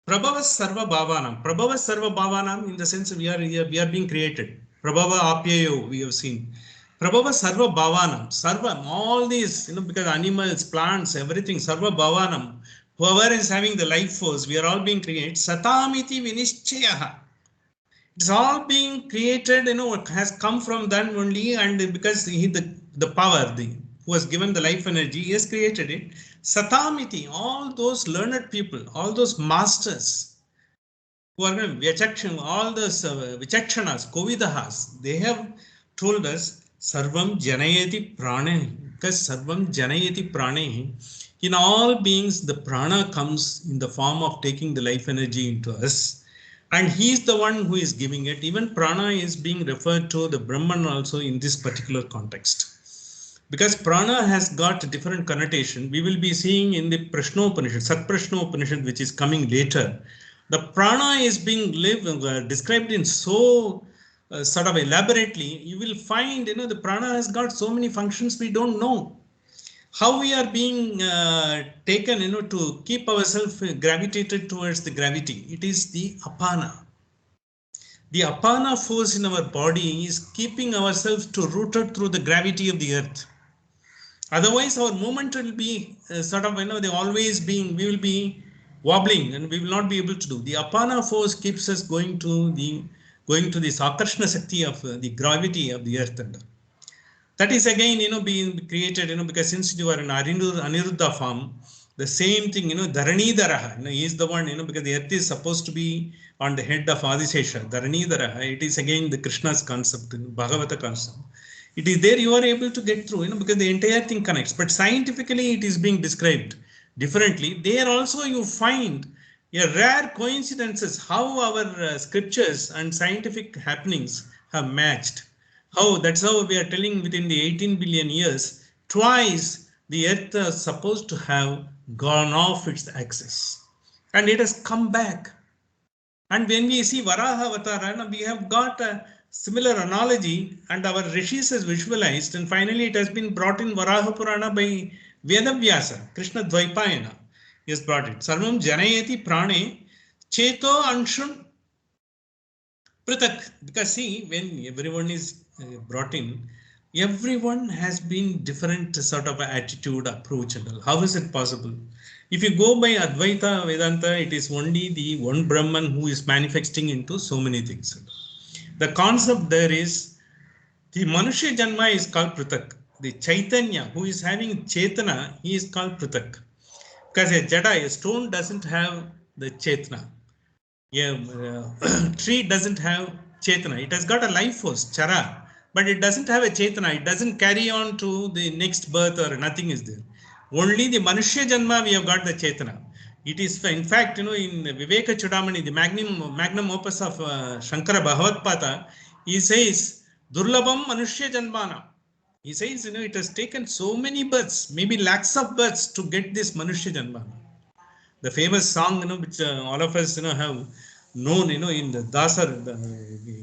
Prabhavas sarva bhavanam. Prabhavas sarva bhavanam, in the sense we are being created. Prabhava apyayo, we have seen. Prabhava sarva bhavanam. Sarva, all these, because animals, plants, everything, sarva bhavanam. Whoever is having the life force, we are all being created. Satamiti vinishchayaha. It's all being created, has come from that only, and because the power, who has given the life energy, he has created it. Satamiti, all those learned people, all those masters who are all those Vichakshanas, Kovidahas, they have told us Sarvam Janayati Prane, because Sarvam Janayati Prane, in all beings the prana comes in the form of taking the life energy into us. And he is the one who is giving it. Even prana is being referred to the Brahman also in this particular context. Because prana has got a different connotation. We will be seeing in the Prashnopanishad, Sat-Prashnopanishad, which is coming later. The prana is being described in so sort of elaborately. You will find, the prana has got so many functions we don't know. How we are being taken, to keep ourselves gravitated towards the gravity. It is the apana. The apana force in our body is keeping ourselves to rooted through the gravity of the earth. Otherwise, our movement will be sort of, they always being, we will be wobbling and we will not be able to do. The apana force keeps us going to the sakarshana sakti of the gravity of the earth. That is again, being created, because since you are in Aniruddha form, the same thing, Dharanidharaha, he is the one, because the earth is supposed to be on the head of Adisesha. Dharanidharaha, it is again the Krishna's concept, Bhagavata concept. It is there you are able to get through, because the entire thing connects. But scientifically, it is being described differently. There also you find a rare coincidences how our scriptures and scientific happenings have matched. That's how we are telling within the 18 billion years, twice the earth is supposed to have gone off its axis. And it has come back. And when we see Varaha Avatara, we have got a similar analogy, and our rishis has visualized, and finally it has been brought in Varaha Purana by Vedavyasa, Krishna Dvaipayana. He has brought it. Sarvam Janayati Prane Cheto Anshun Pratak. Because see, when everyone is brought in, everyone has been different sort of attitude, approach and all. How is it possible? If you go by Advaita Vedanta, it is only the one Brahman who is manifesting into so many things. The concept there is the Manushya Janma is called Pratak. The Chaitanya who is having Chetana, he is called Pratak. Because a Jada, a stone doesn't have the Chetana. A tree doesn't have Chetana. It has got a life force, Chara, but it doesn't have a Chetana. It doesn't carry on to the next birth or nothing is there. Only the Manushya Janma we have got the Chetana. It is, in fact, in Viveka Chudamani, the magnum opus of Shankara Bhagavatpada, he says, Durlabham Manushya Janmana. He says, it has taken so many births, maybe lakhs of births to get this Manushya Janmana. The famous song, which all of us, have known, in the Dasar,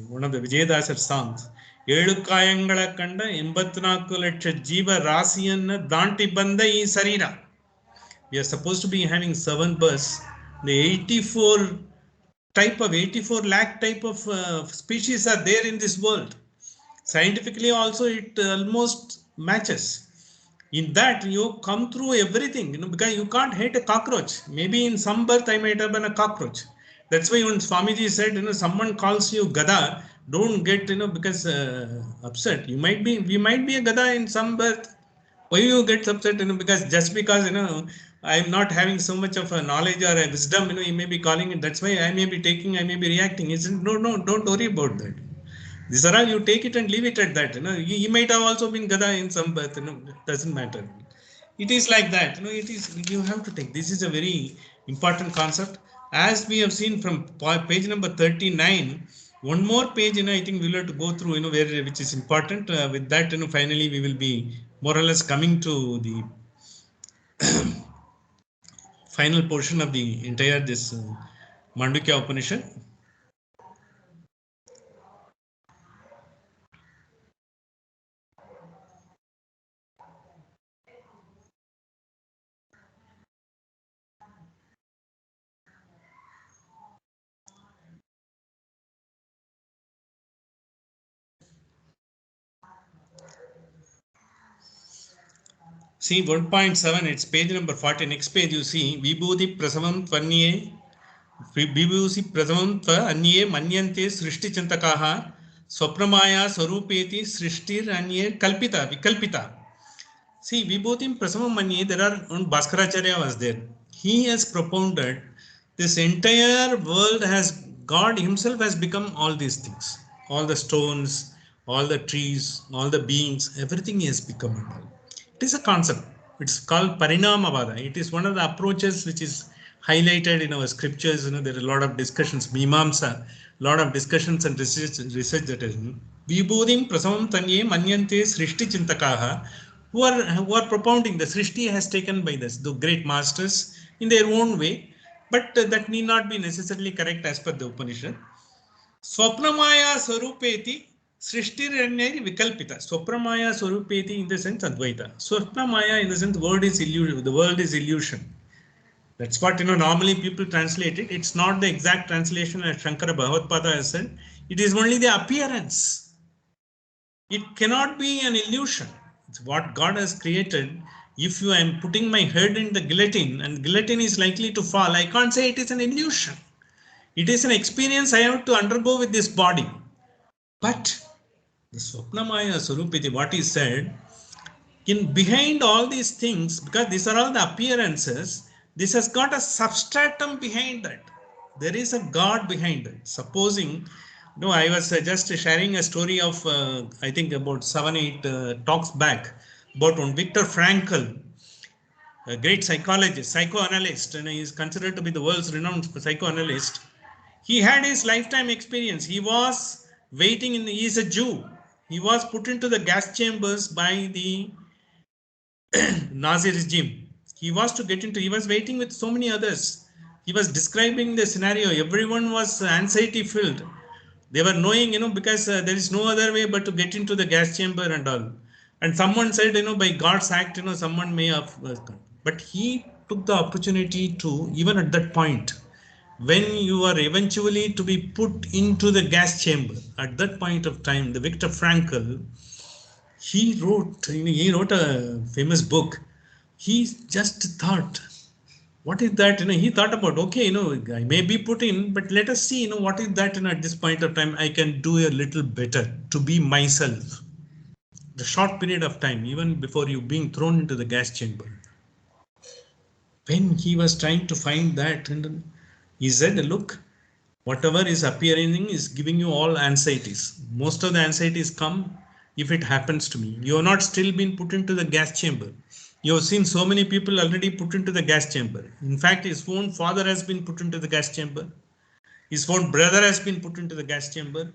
one of the Vijayadasar songs. Elu Kayangala Kanda, Embatnaku Lecha Jiva Rasiyan, Danti Banda I Sarira. We are supposed to be having 7 births. The 84 lakh type of species are there in this world. Scientifically also it almost matches. In that, you come through everything, because you can't hate a cockroach. Maybe in some birth I might have been a cockroach. That's why when Swamiji said, someone calls you Gada, don't get, because upset. We might be a Gada in some birth. Why you get upset? Because just because, I'm not having so much of a knowledge or a wisdom, you may be calling it. That's why I may be taking, I may be reacting. Isn't no, don't worry about that. These are all, you take it and leave it at that. He might have also been Gada in some birth. It doesn't matter. It is like that. It is, you have to take. This is a very important concept. As we have seen from page number 39, one more page, I think we'll have to go through, where which is important. With that, finally we will be more or less coming to the final portion of the entire this Mandukya Upanishad. See 1.7, it's page number 40. Next page you see Vibhuti Prasavam Tvanye Vibhusi Prasavam Tva Anye Manyante Srishti Chintakaha Swapramaya Swarupeti Srishtir Anye Kalpita Vikalpita. See Vibhutim Prasamam Manye, there are Bhaskaracharya was there. He has propounded this entire world has, God himself has become all these things. All the stones, all the trees, all the beings, everything has become. It is a concept. It's called Parinamavada. It is one of the approaches which is highlighted in our scriptures. There are a lot of discussions, Mimamsa, a lot of discussions and research that is. Vibhudim Prasamam Tanye Manyante Srishti Chintakaha, who are propounding the Srishti has taken by the great masters in their own way, but that need not be necessarily correct as per the Upanishad. Swapnamaya Swarupeti Srishtiranyari Vikalpita. Swapnamaya Swarupeti in the sense Advaita. Swapnamaya in the sense word is illusion. The world is illusion. That's what normally people translate it. It's not the exact translation as Shankara Bhagavad-pada has said. It is only the appearance. It cannot be an illusion. It's what God has created. If I am putting my head in the guillotine and guillotine is likely to fall, I can't say it is an illusion. It is an experience I have to undergo with this body. But the Swapnamaya Swarupiti, what is said, in behind all these things, because these are all the appearances, this has got a substratum behind that. There is a God behind it. Supposing, I was just sharing a story of, I think about 7-8 talks back, about one Viktor Frankl, a great psychologist, psychoanalyst, and he is considered to be the world's renowned psychoanalyst. He had his lifetime experience. He was waiting he is a Jew. He was put into the gas chambers by the Nazi regime. He was waiting with so many others. He was describing the scenario. Everyone was anxiety filled. They were knowing, because there is no other way but to get into the gas chamber and all. And someone said, by God's act, someone may have. But he took the opportunity to, even at that point, when you are eventually to be put into the gas chamber, at that point of time, the Viktor Frankl, he wrote a famous book. He just thought, what is that? He thought about, okay, I may be put in, but let us see, what is that? At this point of time, I can do a little better to be myself. The short period of time, even before you being thrown into the gas chamber. When he was trying to find that, he said, look, whatever is appearing is giving you all anxieties. Most of the anxieties come if it happens to me. You have not still been put into the gas chamber. You have seen so many people already put into the gas chamber. In fact, his own father has been put into the gas chamber. His own brother has been put into the gas chamber.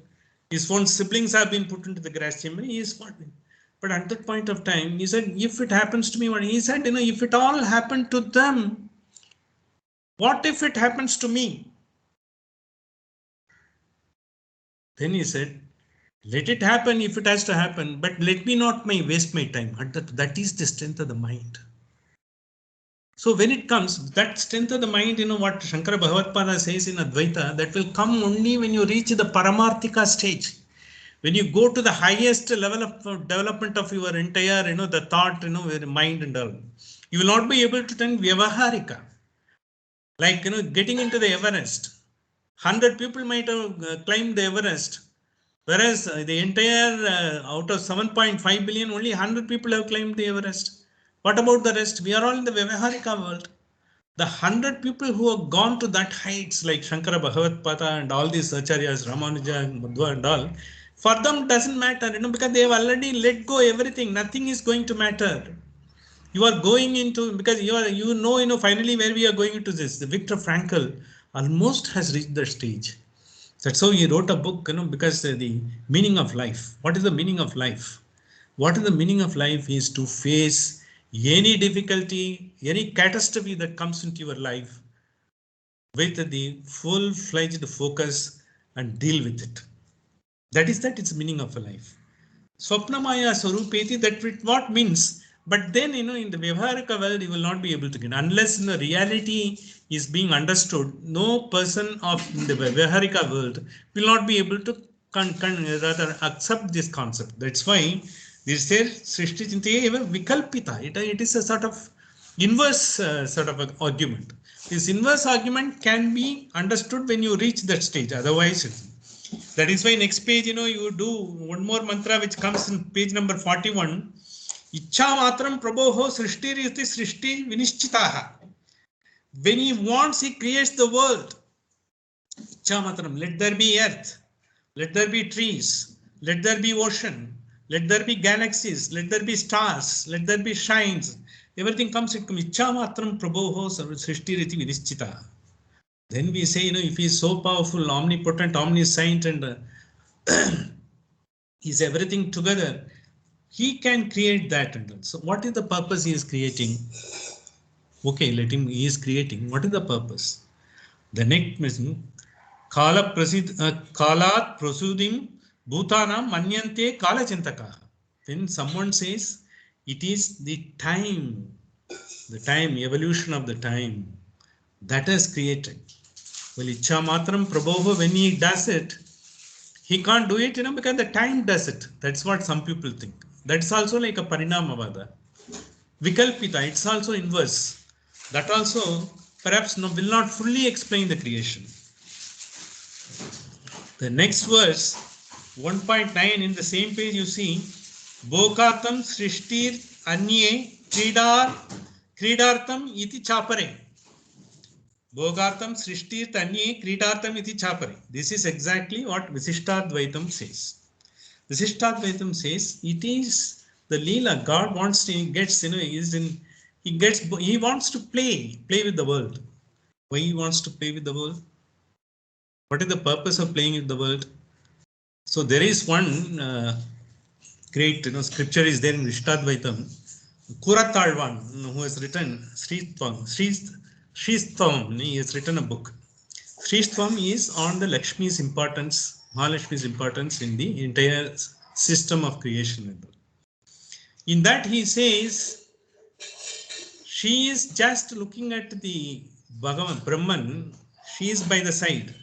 His own siblings have been put into the gas chamber. He is fighting. But at that point of time, he said, if it happens to me, he said, if it all happened to them, what if it happens to me? Then he said, let it happen if it has to happen, but let me not waste my time. That is the strength of the mind. So when it comes, that strength of the mind, what Shankara Bhagavad-pada says in Advaita, that will come only when you reach the Paramarthika stage. When you go to the highest level of development of your entire, the thought, your mind and all, you will not be able to turn Vyavaharika. Like, getting into the Everest. 100 people might have climbed the Everest. Whereas the entire, out of 7.5 billion, only 100 people have climbed the Everest. What about the rest? We are all in the Vyavaharika world. The 100 people who have gone to that heights, like Shankara Bhagavatpada and all these acharyas, Ramanuja and Madhva and all, for them doesn't matter, because they have already let go everything. Nothing is going to matter. You are going into, because finally where we are going into this. The Viktor Frankl almost has reached the stage. That's how he wrote a book, because the meaning of life. What is the meaning of life? What is the meaning of life is to face any difficulty, any catastrophe that comes into your life with the full-fledged focus and deal with it. That is its meaning of a life. Swapnamaya Sarupeti, that what means, but then, in the Vyavaharika world, you will not be able to get, unless the reality is being understood. No person in the Vyavaharika world will not be able to rather accept this concept. That's why this says Srishti Chintaye eva Vikalpita. It is a sort of inverse sort of an argument. This inverse argument can be understood when you reach that stage. Otherwise, that is why next page, you do one more mantra which comes in page number 41. Ichha matram prabhoho srishtiriti srishti vinishchitaha. When he wants, he creates the world. Ichha matram, let there be earth, let there be trees, let there be ocean, let there be galaxies, let there be stars, let there be shines. Everything comes into Ichha matram prabhoho srishtiriti vinishchitaha. Then we say, if he is so powerful, omnipotent, omniscient, and is everything together, he can create that. So what is the purpose he is creating? Okay, he is creating. What is the purpose? The next mission, kalat prasudim bhutanam manyante kala chintaka. When someone says it is the time, evolution of the time, that has created. Well, Ichha Matram Prabhu, when he does it, he can't do it, because the time does it. That's what some people think. That's also like a Parinamavada. Vikalpita, it's also inverse. That also perhaps will not fully explain the creation. The next verse, 1.9 in the same page, you see, Bokatam Srishtir Anye Kridartam Iti Chapare. Bhogartam Srishtir Tanye Kridartam Iti Chapare. This is exactly what Visishtadvaitam says. Visishtadvaitam says it is the Leela. God wants to, he wants to play with the world. Why he wants to play with the world? What is the purpose of playing with the world? So there is one great scripture is there in Visishtadvaitam. Kuratalwan, who has written Shristvam, he has written a book. Shristvam is on the Lakshmi's importance, Mahalakshmi's importance in the entire system of creation. In that he says, she is just looking at the Bhagavan, Brahman, she is by the side.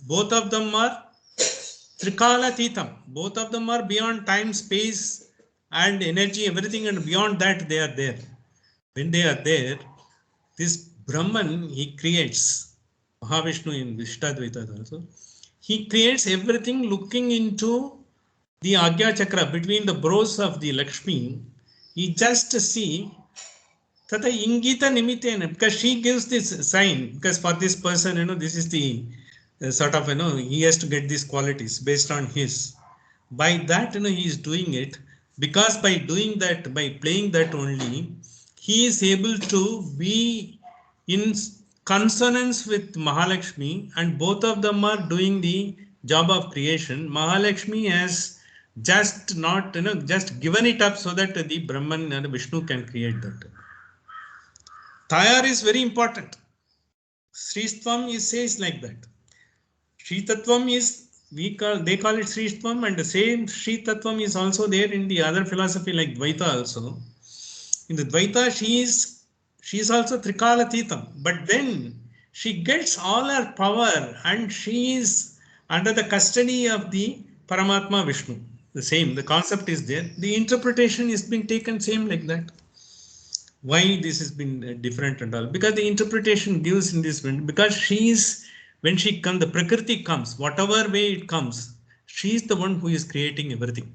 Both of them are Trikala Titam. Both of them are beyond time, space, and energy, everything, and beyond that they are there. When they are there, this Brahman, he creates, Mahavishnu in Vishishtadvaita also, he creates everything looking into the Agya Chakra between the brows of the Lakshmi. He just see Tata Ingita Nimitena, because she gives this sign, because for this person, this is the sort of, he has to get these qualities based on his. By that, he is doing it, because by doing that, by playing that only, he is able to be in consonance with Mahalakshmi, and both of them are doing the job of creation. Mahalakshmi has just not, just given it up so that the Brahman and Vishnu can create that. Tayar is very important. Sristvam says like that. Shri Tattvam is, they call it Sristvam, and the same Shri Tattvam is also there in the other philosophy like Dvaita also. In the Dvaita, she is also Trikalatitam, but then she gets all her power and she is under the custody of the Paramatma, Vishnu. The same, the concept is there. The interpretation is being taken same like that. Why this has been different and all? Because the interpretation gives in this way, because she is, when she comes, the Prakriti comes, whatever way it comes, she is the one who is creating everything.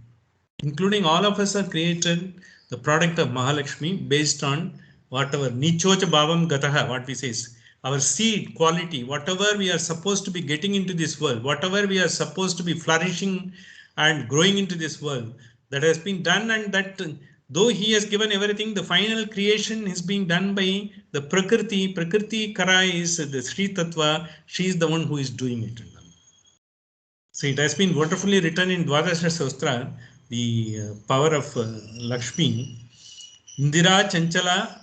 Including all of us are created the product of Mahalakshmi based on whatever Nichocha Bhavam Gataha, what we say is our seed quality, whatever we are supposed to be getting into this world, whatever we are supposed to be flourishing and growing into this world, that has been done, and that though he has given everything, the final creation is being done by the Prakriti. Prakriti Kara is the Sri Tattva, she is the one who is doing it. So it has been wonderfully written in Dwadasha Sastra, the power of Lakshmi. Indira Chanchala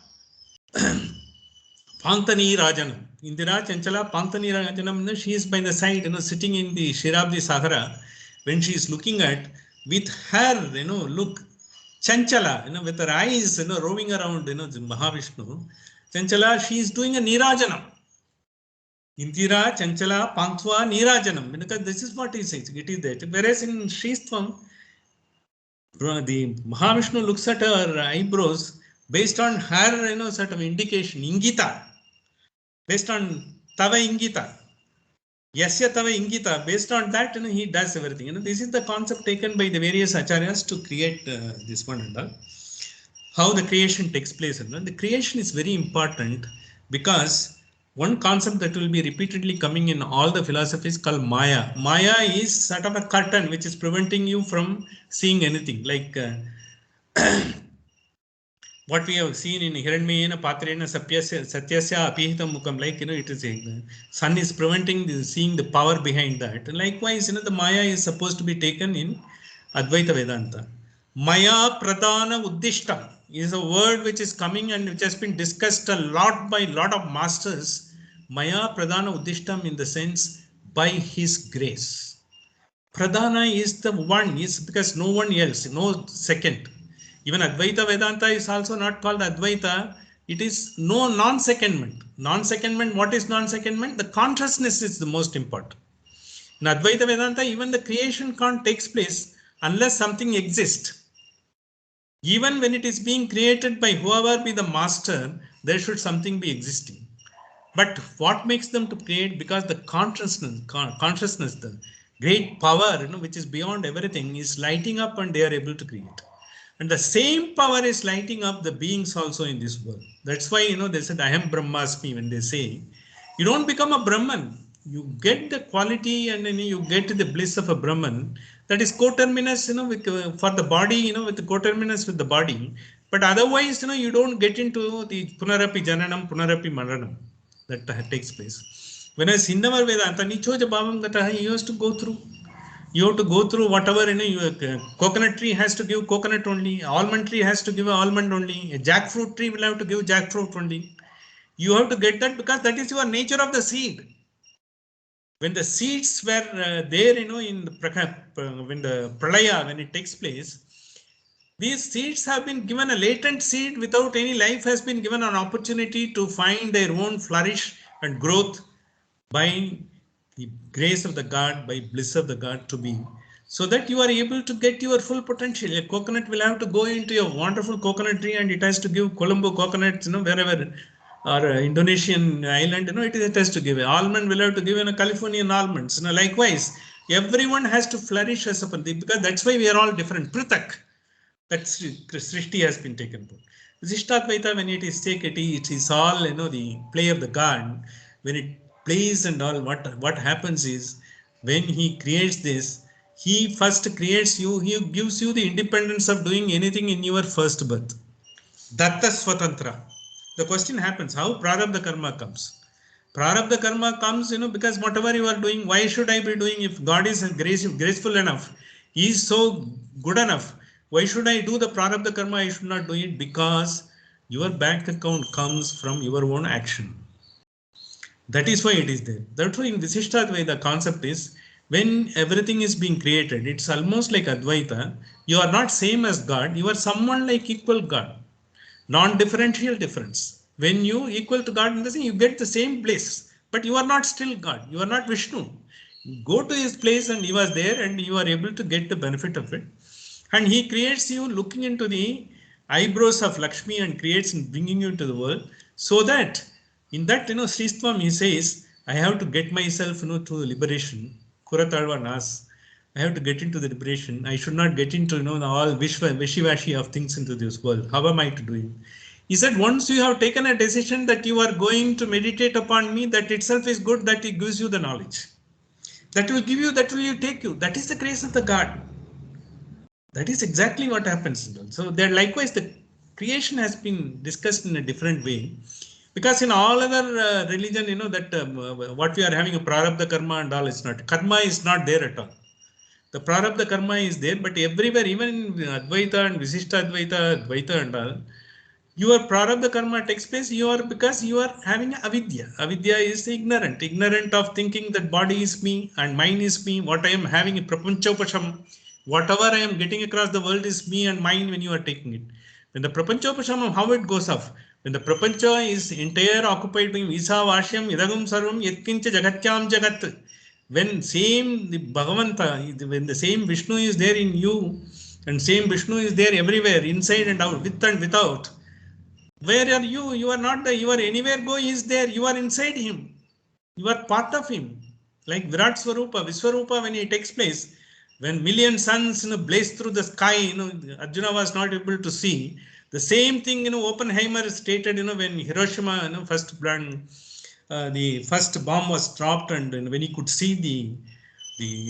Pantani Rajanam. Indira Chanchala Pantani Rajanam, she is by the side, sitting in the Shirabdi Sahara, when she is looking at, with her, look, Chanchala, with her eyes, roving around, Mahavishnu. Chanchala, she is doing a Nirajanam. Indira Chanchala Pantva Nirajanam, because this is what he says. It is that. Whereas in Shristvam, the Mahavishnu looks at her eyebrows based on her, sort of indication, Ingita, based on Tava Ingita, Yasya Tava Ingita, based on that, he does everything. This is the concept taken by the various acharyas to create this one and all. How the creation takes place. The creation is very important, because one concept that will be repeatedly coming in all the philosophies called Maya. Maya is sort of a curtain which is preventing you from seeing anything. Like what we have seen in Hiranyena Patrena Satyasya Apihitam Mukam, like it is saying, sun is preventing seeing the power behind that. And likewise, the Maya is supposed to be taken in Advaita Vedanta. Maya Pradana Uddishtam is a word which is coming and which has been discussed a lot by a lot of masters. Maya Pradana Uddishtam, in the sense, by his grace. Pradana is the one, is because no one else, no second. Even Advaita Vedanta is also not called Advaita. It is no non-secondment. Non-secondment, what is non-secondment? The consciousness is the most important. In Advaita Vedanta, even the creation can't take place unless something exists. Even when it is being created by whoever be the master, there should something be existing. But what makes them to create? Because the consciousness, the great power, which is beyond everything, is lighting up, and they are able to create. And the same power is lighting up the beings also in this world. That's why, they said, I am Brahmasmi. When they say, you don't become a Brahman. You get the quality, and then you get the bliss of a Brahman. That is coterminous, with, for the body, with the coterminous with the body. But otherwise, you don't get into the Punarapi Jananam, Punarapi Maranam that takes place. Whereas in our Vedanta, Nichocha Bhavam Gataha, you have to go through. You have to go through whatever, coconut tree has to give coconut only, almond tree has to give almond only, a jackfruit tree will have to give jackfruit only. You have to get that, because that is your nature of the seed. When the seeds were there, in the when the pralaya, when it takes place, these seeds have been given a latent seed without any life, has been given an opportunity to find their own flourish and growth by the grace of the God, by bliss of the God to be, so that you are able to get your full potential. A coconut will have to go into a wonderful coconut tree, and it has to give Colombo coconuts, wherever, or Indonesian island, it has to give. Almond will have to give Californian almonds. Likewise, everyone has to flourish as a, because that's why we are all different. Prithak, that Srishti has been taken for. Vishishtadvaita, when it is taken, it is all, the play of the God. When it plays and all, what happens is, when he creates this, he first creates you, he gives you the independence of doing anything in your first birth. Datta Swatantra. The question happens, how Prarabdha Karma comes? Prarabdha Karma comes, because whatever you are doing, why should I be doing? If God is graceful enough, he is so good enough, why should I do the Prarabdha Karma? I should not do it, because your bank account comes from your own action. That is why it is there. Therefore, in Vishishtadvaita, the concept is, when everything is being created, it's almost like Advaita. You are not same as God. You are someone like equal God. Non-differential difference. When you equal to God, you get the same bliss. But you are not still God. You are not Vishnu. Go to his place and he was there and you are able to get the benefit of it. And he creates you looking into the eyebrows of Lakshmi and creates and bringing you to the world, so that in that, Sristvam, he says, I have to get myself, to liberation. Kuratalva Nas. I have to get into the liberation. I should not get into, all wishy-washy of things into this world. How am I to do it? He said, once you have taken a decision that you are going to meditate upon me, that itself is good, that it gives you the knowledge. That will give you, that will take you. That is the grace of the God. That is exactly what happens. So there, likewise, the creation has been discussed in a different way. Because in all other religion, that what we are having a prarabdha karma and all is not. Karma is not there at all. The prarabdha karma is there, but everywhere, even in Advaita and Visishta Advaita, Advaita and all, your prarabdha karma takes place, because you are having avidya. Avidya is ignorant of thinking that body is me and mind is me. What I am having, prapanchopasham, whatever I am getting across the world is me and mine when you are taking it. When the prapanchopasham, how it goes off? When the prapancha is entire occupied by Isa Vashyam, Idagam Sarvam, Yatkincha Jagatyam Jagat. When same the Bhagavanta, when the same Vishnu is there in you, and same Vishnu is there everywhere, inside and out, with and without. Where are you? You are not there. You are anywhere go, he is there. You are inside him. You are part of him. Like Virat Swarupa, Viswarupa, when it takes place, when million suns blaze through the sky, Arjuna was not able to see. The same thing, Oppenheimer stated, when Hiroshima, the first bomb was dropped, and when he could see the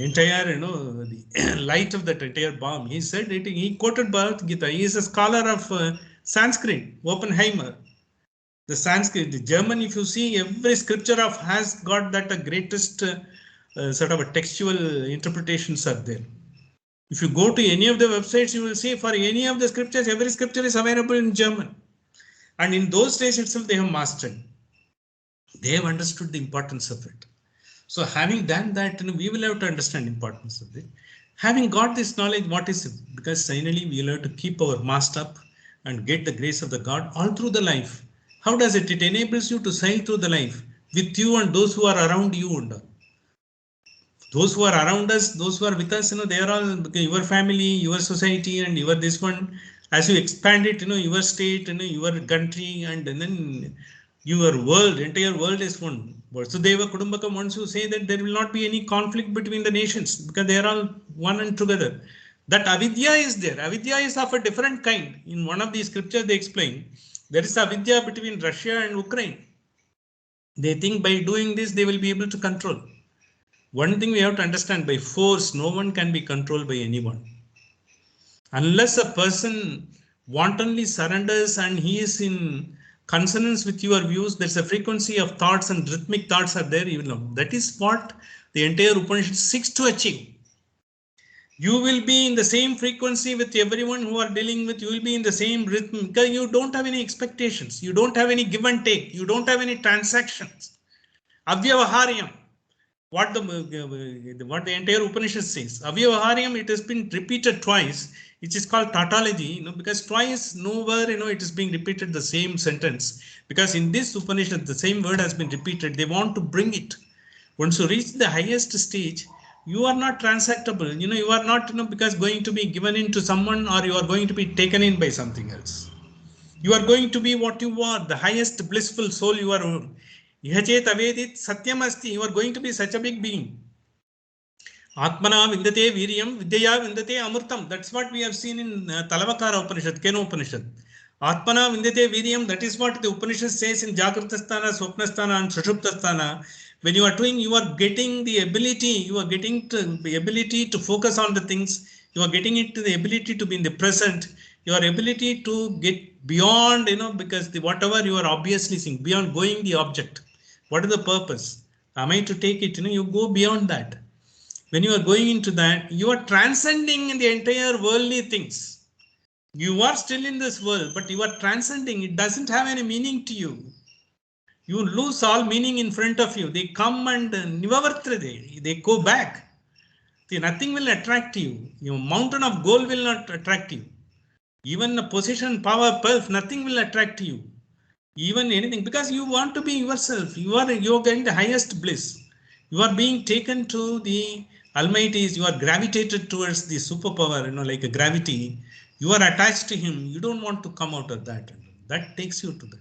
entire, the light of that entire bomb, he said it. He quoted Bhagavad Gita. He is a scholar of Sanskrit, Oppenheimer. The Sanskrit, the German, if you see, every scripture of has got that the greatest sort of a textual interpretations are there. If you go to any of the websites, you will see for any of the scriptures, every scripture is available in German. And in those days itself, they have mastered. They have understood the importance of it. So having done that, we will have to understand the importance of it. Having got this knowledge, what is it? Because finally we will have to keep our mast up and get the grace of the God all through the life. How does it? It enables you to sail through the life with you and those who are around you. And those who are around us, those who are with us, they are all your family, your society, and your this one. As you expand it, your state, your country, and then your world, entire world is one. Vasudeva Kudumbakam, once you say that there will not be any conflict between the nations because they are all one and together. That avidya is there. Avidya is of a different kind. In one of these scriptures they explain, there is avidya between Russia and Ukraine. They think by doing this they will be able to control. One thing we have to understand, by force no one can be controlled by anyone. Unless a person wantonly surrenders and he is in consonance with your views, there's a frequency of thoughts and rhythmic thoughts are there. That is what the entire Upanishad seeks to achieve. You will be in the same frequency with everyone who are dealing with. You will be in the same rhythm because you don't have any expectations. You don't have any give and take. You don't have any transactions. Avyavaharyam. What the entire Upanishad says. Avyavaharyam, it has been repeated twice. It is called tautology, because twice nowhere, it is being repeated the same sentence. Because in this Upanishad, the same word has been repeated. They want to bring it. Once you reach the highest stage, you are not transactable. You are not, because going to be given in to someone or you are going to be taken in by something else. You are going to be what you are, the highest blissful soul you are. Ihachet avedit satyam asti. You are going to be such a big being. Atmana vindate viryam vidyaya vindate amurtam. That's what we have seen in Talavakara Upanishad, Keno Upanishad. Atmana vindate viryam, that is what the Upanishad says in Jagrutasthana, Swapnasthana and Sushuptasthana. When you are doing, you are getting the ability, you are getting the ability to focus on the things, you are getting it to the ability to be in the present, your ability to get beyond, because whatever you are obviously seeing, beyond going the object. What is the purpose? Am I to take it? You go beyond that. When you are going into that, you are transcending the entire worldly things. You are still in this world, but you are transcending. It doesn't have any meaning to you. You lose all meaning in front of you. They come and they go back. See, nothing will attract you. Your mountain of gold will not attract you. Even a position, power, wealth, nothing will attract you. Even anything, because you want to be yourself. You are getting the highest bliss. You are being taken to the Almighty's, you are gravitated towards the superpower, like a gravity. You are attached to him. You don't want to come out of that. That takes you to that.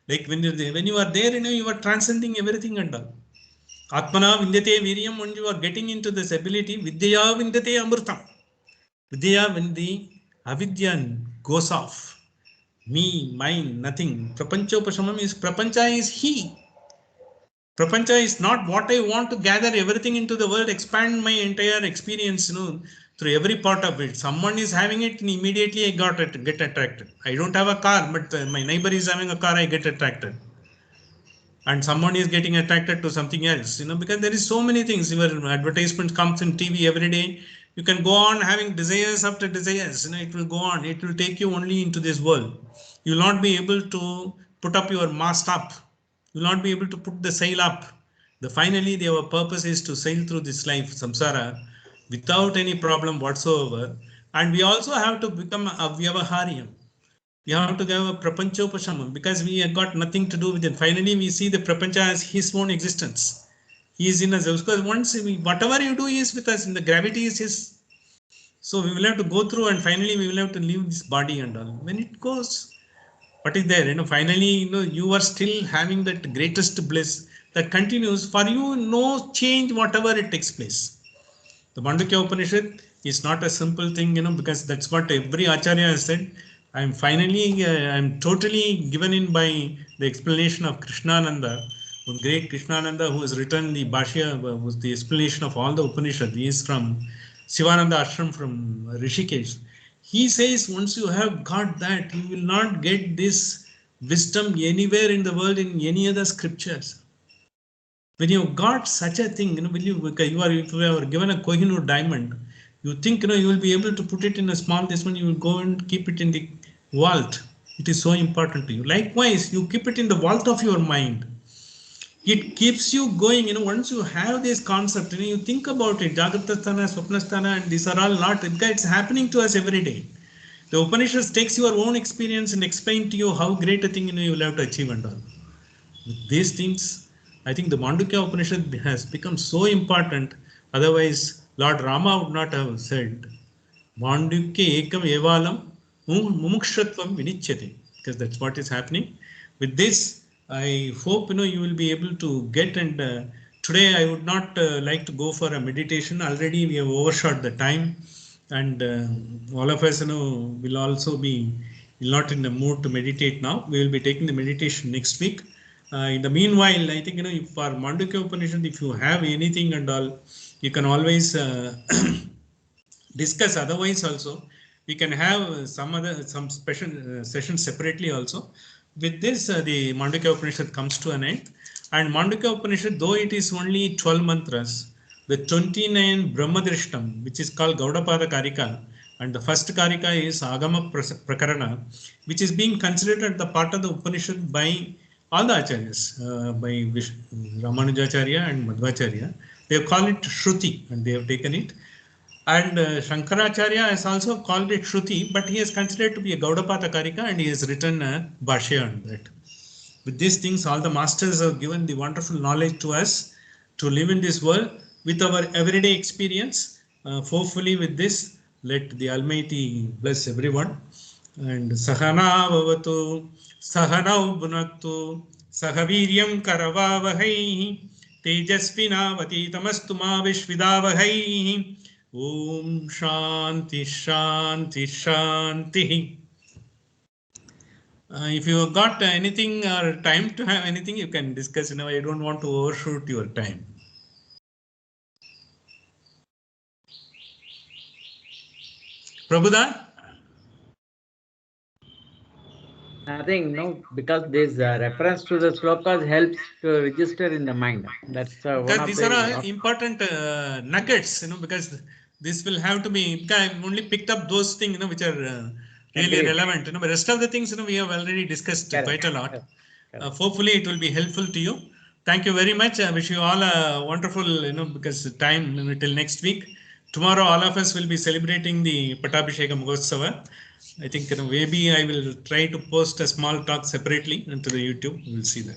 Like when you are there, you are transcending everything and all. Atmana Vindate Viryam, when you are getting into this ability, Vidya Vindate Amrutam. Vidya, when the avidya goes off, me, mine, nothing. Prapanchopashamam is Prapancha is he. Prapancha is not what I want to gather everything into the world, expand my entire experience, through every part of it. Someone is having it and immediately I get attracted. I don't have a car, but my neighbor is having a car, I get attracted. And someone is getting attracted to something else, because there is so many things. Your advertisement comes in TV every day. You can go on having desires after desires. It will go on. It will take you only into this world. You will not be able to put up your mast up. You will not be able to put the sail up. Finally, their purpose is to sail through this life, samsara, without any problem whatsoever. And we also have to become avyavaharyam. We have to give a prapanchopashamam because we have got nothing to do with it. Finally, we see the prapancha as his own existence. He is in us. Because once whatever you do is with us, and the gravity is his. So we will have to go through, and finally we will have to leave this body and all. When it goes, what is there? Finally, you are still having that greatest bliss that continues for you. No change, whatever it takes place. The Mandukyopanishad is not a simple thing, because that's what every acharya has said. I'm totally given in by the explanation of Krishnananda, one great Krishnananda who has written the Bhashya, was the explanation of all the Upanishad. He is from Sivananda Ashram from Rishikesh. He says once you have got that, you will not get this wisdom anywhere in the world in any other scriptures. When you got such a thing, if you are given a Kohinoor diamond, you think, you will be able to put it in a small this one, you will go and keep it in the vault. It is so important to you. Likewise, you keep it in the vault of your mind. It keeps you going, once you have this concept, you think about it, Jagatasthana, Swapnasthana, and these are all not, it's happening to us every day. The Upanishads takes your own experience and explain to you how great a thing you will have to achieve and all. With these things, I think the Mandukya Upanishad has become so important. Otherwise, Lord Rama would not have said, Mandukya ekam evalam mumukshatvam vinichyate, because that's what is happening. With this, I hope you will be able to get, and today I would not like to go for a meditation. Already we have overshot the time, and all of us will also be not in the mood to meditate now. We will be taking the meditation next week. In the meanwhile, I think if for Mandukya Upanishad, if you have anything and all, you can always discuss. Otherwise, also we can have some special sessions separately also. With this, the Mandukya Upanishad comes to an end. And Mandukya Upanishad, though it is only 12 mantras, the 29 Brahmadrishtam, which is called Gaudapada Karika, and the first Karika is Agama Prakarana, which is being considered the part of the Upanishad by all the acharyas, by Ramanujacharya and Madhvacharya. They have called it Shruti, and they have taken it. And Shankaracharya has also called it Shruti, but he is considered to be a Gaudapata Karika, and he has written a Bhashya on that. With these things, all the masters have given the wonderful knowledge to us to live in this world with our everyday experience. Hopefully with this, let the Almighty bless everyone. And Sahana Bhavatu, Sahanau Bhunaktu, Sahaviryam Karavavahai, Tejasvinavati Tamastuma Vishvidavahai. Om Shanti Shanti Shanti. If you have got anything or time to have anything, you can discuss. I don't want to overshoot your time. Prabhuda? Nothing, no, because this reference to the slokas helps to register in the mind. That's one of These the are important nuggets, because this will have to be. I've only picked up those things, which are really relevant. The rest of the things, we have already discussed quite a lot. Hopefully, it will be helpful to you. Thank you very much. I wish you all a wonderful, because time till next week. Tomorrow, all of us will be celebrating the Patabhisheka Mahotsava. I think maybe I will try to post a small talk separately into the YouTube. We'll see that.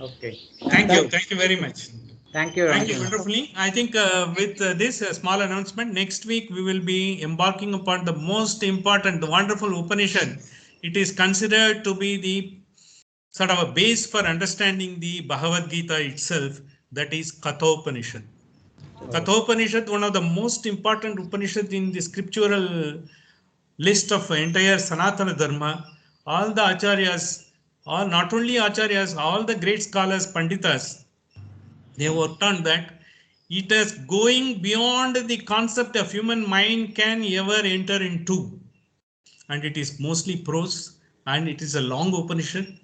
Okay. Thank you. Thank you very much. Thank you. Thank you, Ramachandran. wonderfully. I think with this small announcement, next week we will be embarking upon the most important, the wonderful Upanishad. It is considered to be the sort of a base for understanding the Bhagavad Gita itself, that is Kathopanishad. Kathopanishad, one of the most important Upanishad in the scriptural list of entire Sanatana Dharma. All the Acharyas, all not only Acharyas, all the great scholars, Panditas, they worked on that. It is going beyond the concept of human mind can ever enter into. And it is mostly prose, and it is a long Upanishad.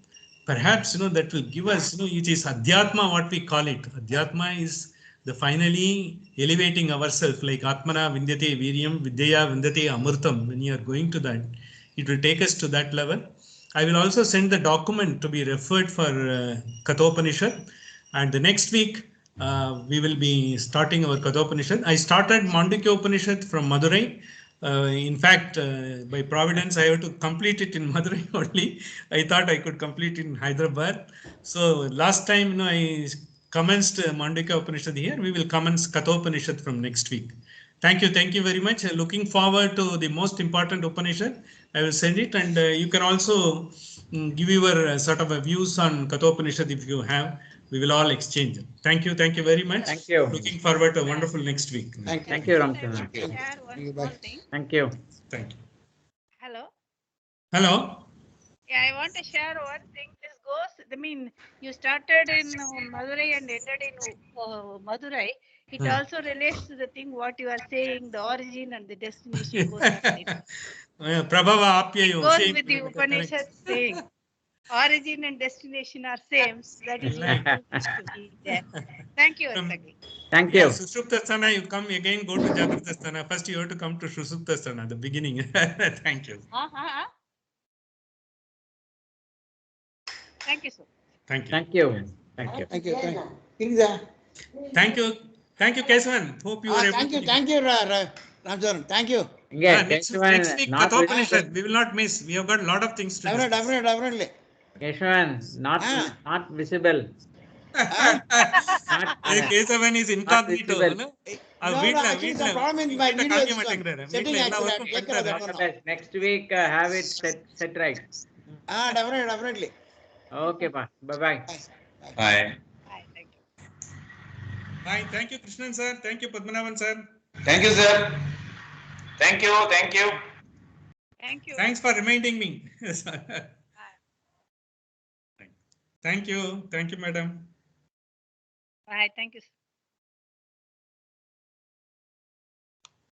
Perhaps, that will give us, it is Adhyatma, what we call it. Adhyatma is the finally elevating ourselves, like Atmana Vindyate Viryam, Vidyaya Vindate Amurtam. When you are going to that, it will take us to that level. I will also send the document to be referred for Kathopanishad. And the next week, we will be starting our Kathopanishad. I started Mandukyopanishad from Madurai. In fact, by providence, I have to complete it in Madurai only. I thought I could complete it in Hyderabad. So last time, I commenced Mandukyopanishad here. We will commence Kathopanishad from next week. Thank you very much. Looking forward to the most important Upanishad. I will send it, and you can also give your sort of views on Kathopanishad if you have. We will all exchange them. Thank you very much. Thank you. Looking forward to a wonderful next week. Thank you, I Ramachandran. want to share one small thing. Thank you. Thank you. Hello. Hello. Yeah, I want to share one thing. This goes. I mean, you started in Madurai and ended in Madurai. It also relates to the thing what you are saying. The origin and the destination goes the same. Prabhava Apyayo. Goes Same. with the Upanishad saying. Origin and destination are same. So that is why it is to be there. Thank you, Asagi. Thank you. Yes, Sushuptasthana, you come again, go to Jagratasthana. First, you have to come to Sushuptasthana, the beginning. Thank you. Thank you, sir. Thank you. Thank you. Thank you. Thank you. Thank you. Thank you, Kesavan. Hope you were able Thank to. you. Thank you, Ramachandran. Thank you. Again, Next Keshavan, week, not Kathopanishad. We will not miss. We have got a lot of things to discuss. Definitely. Keshavan, not visible. Kesavan is incognito. visible. No, actually, the problem in my video is setting actually. All the best. Next week, have it set right. Definitely. Okay, bye. Bye-bye. Bye. Bye. Thank you. Bye. Thank you, Krishnan sir. Thank you, Padmanabhan sir. Thank you, sir. Thank you. Thank you. Thanks for reminding me. Bye. Thank you. Thank you, madam. Bye. Thank you.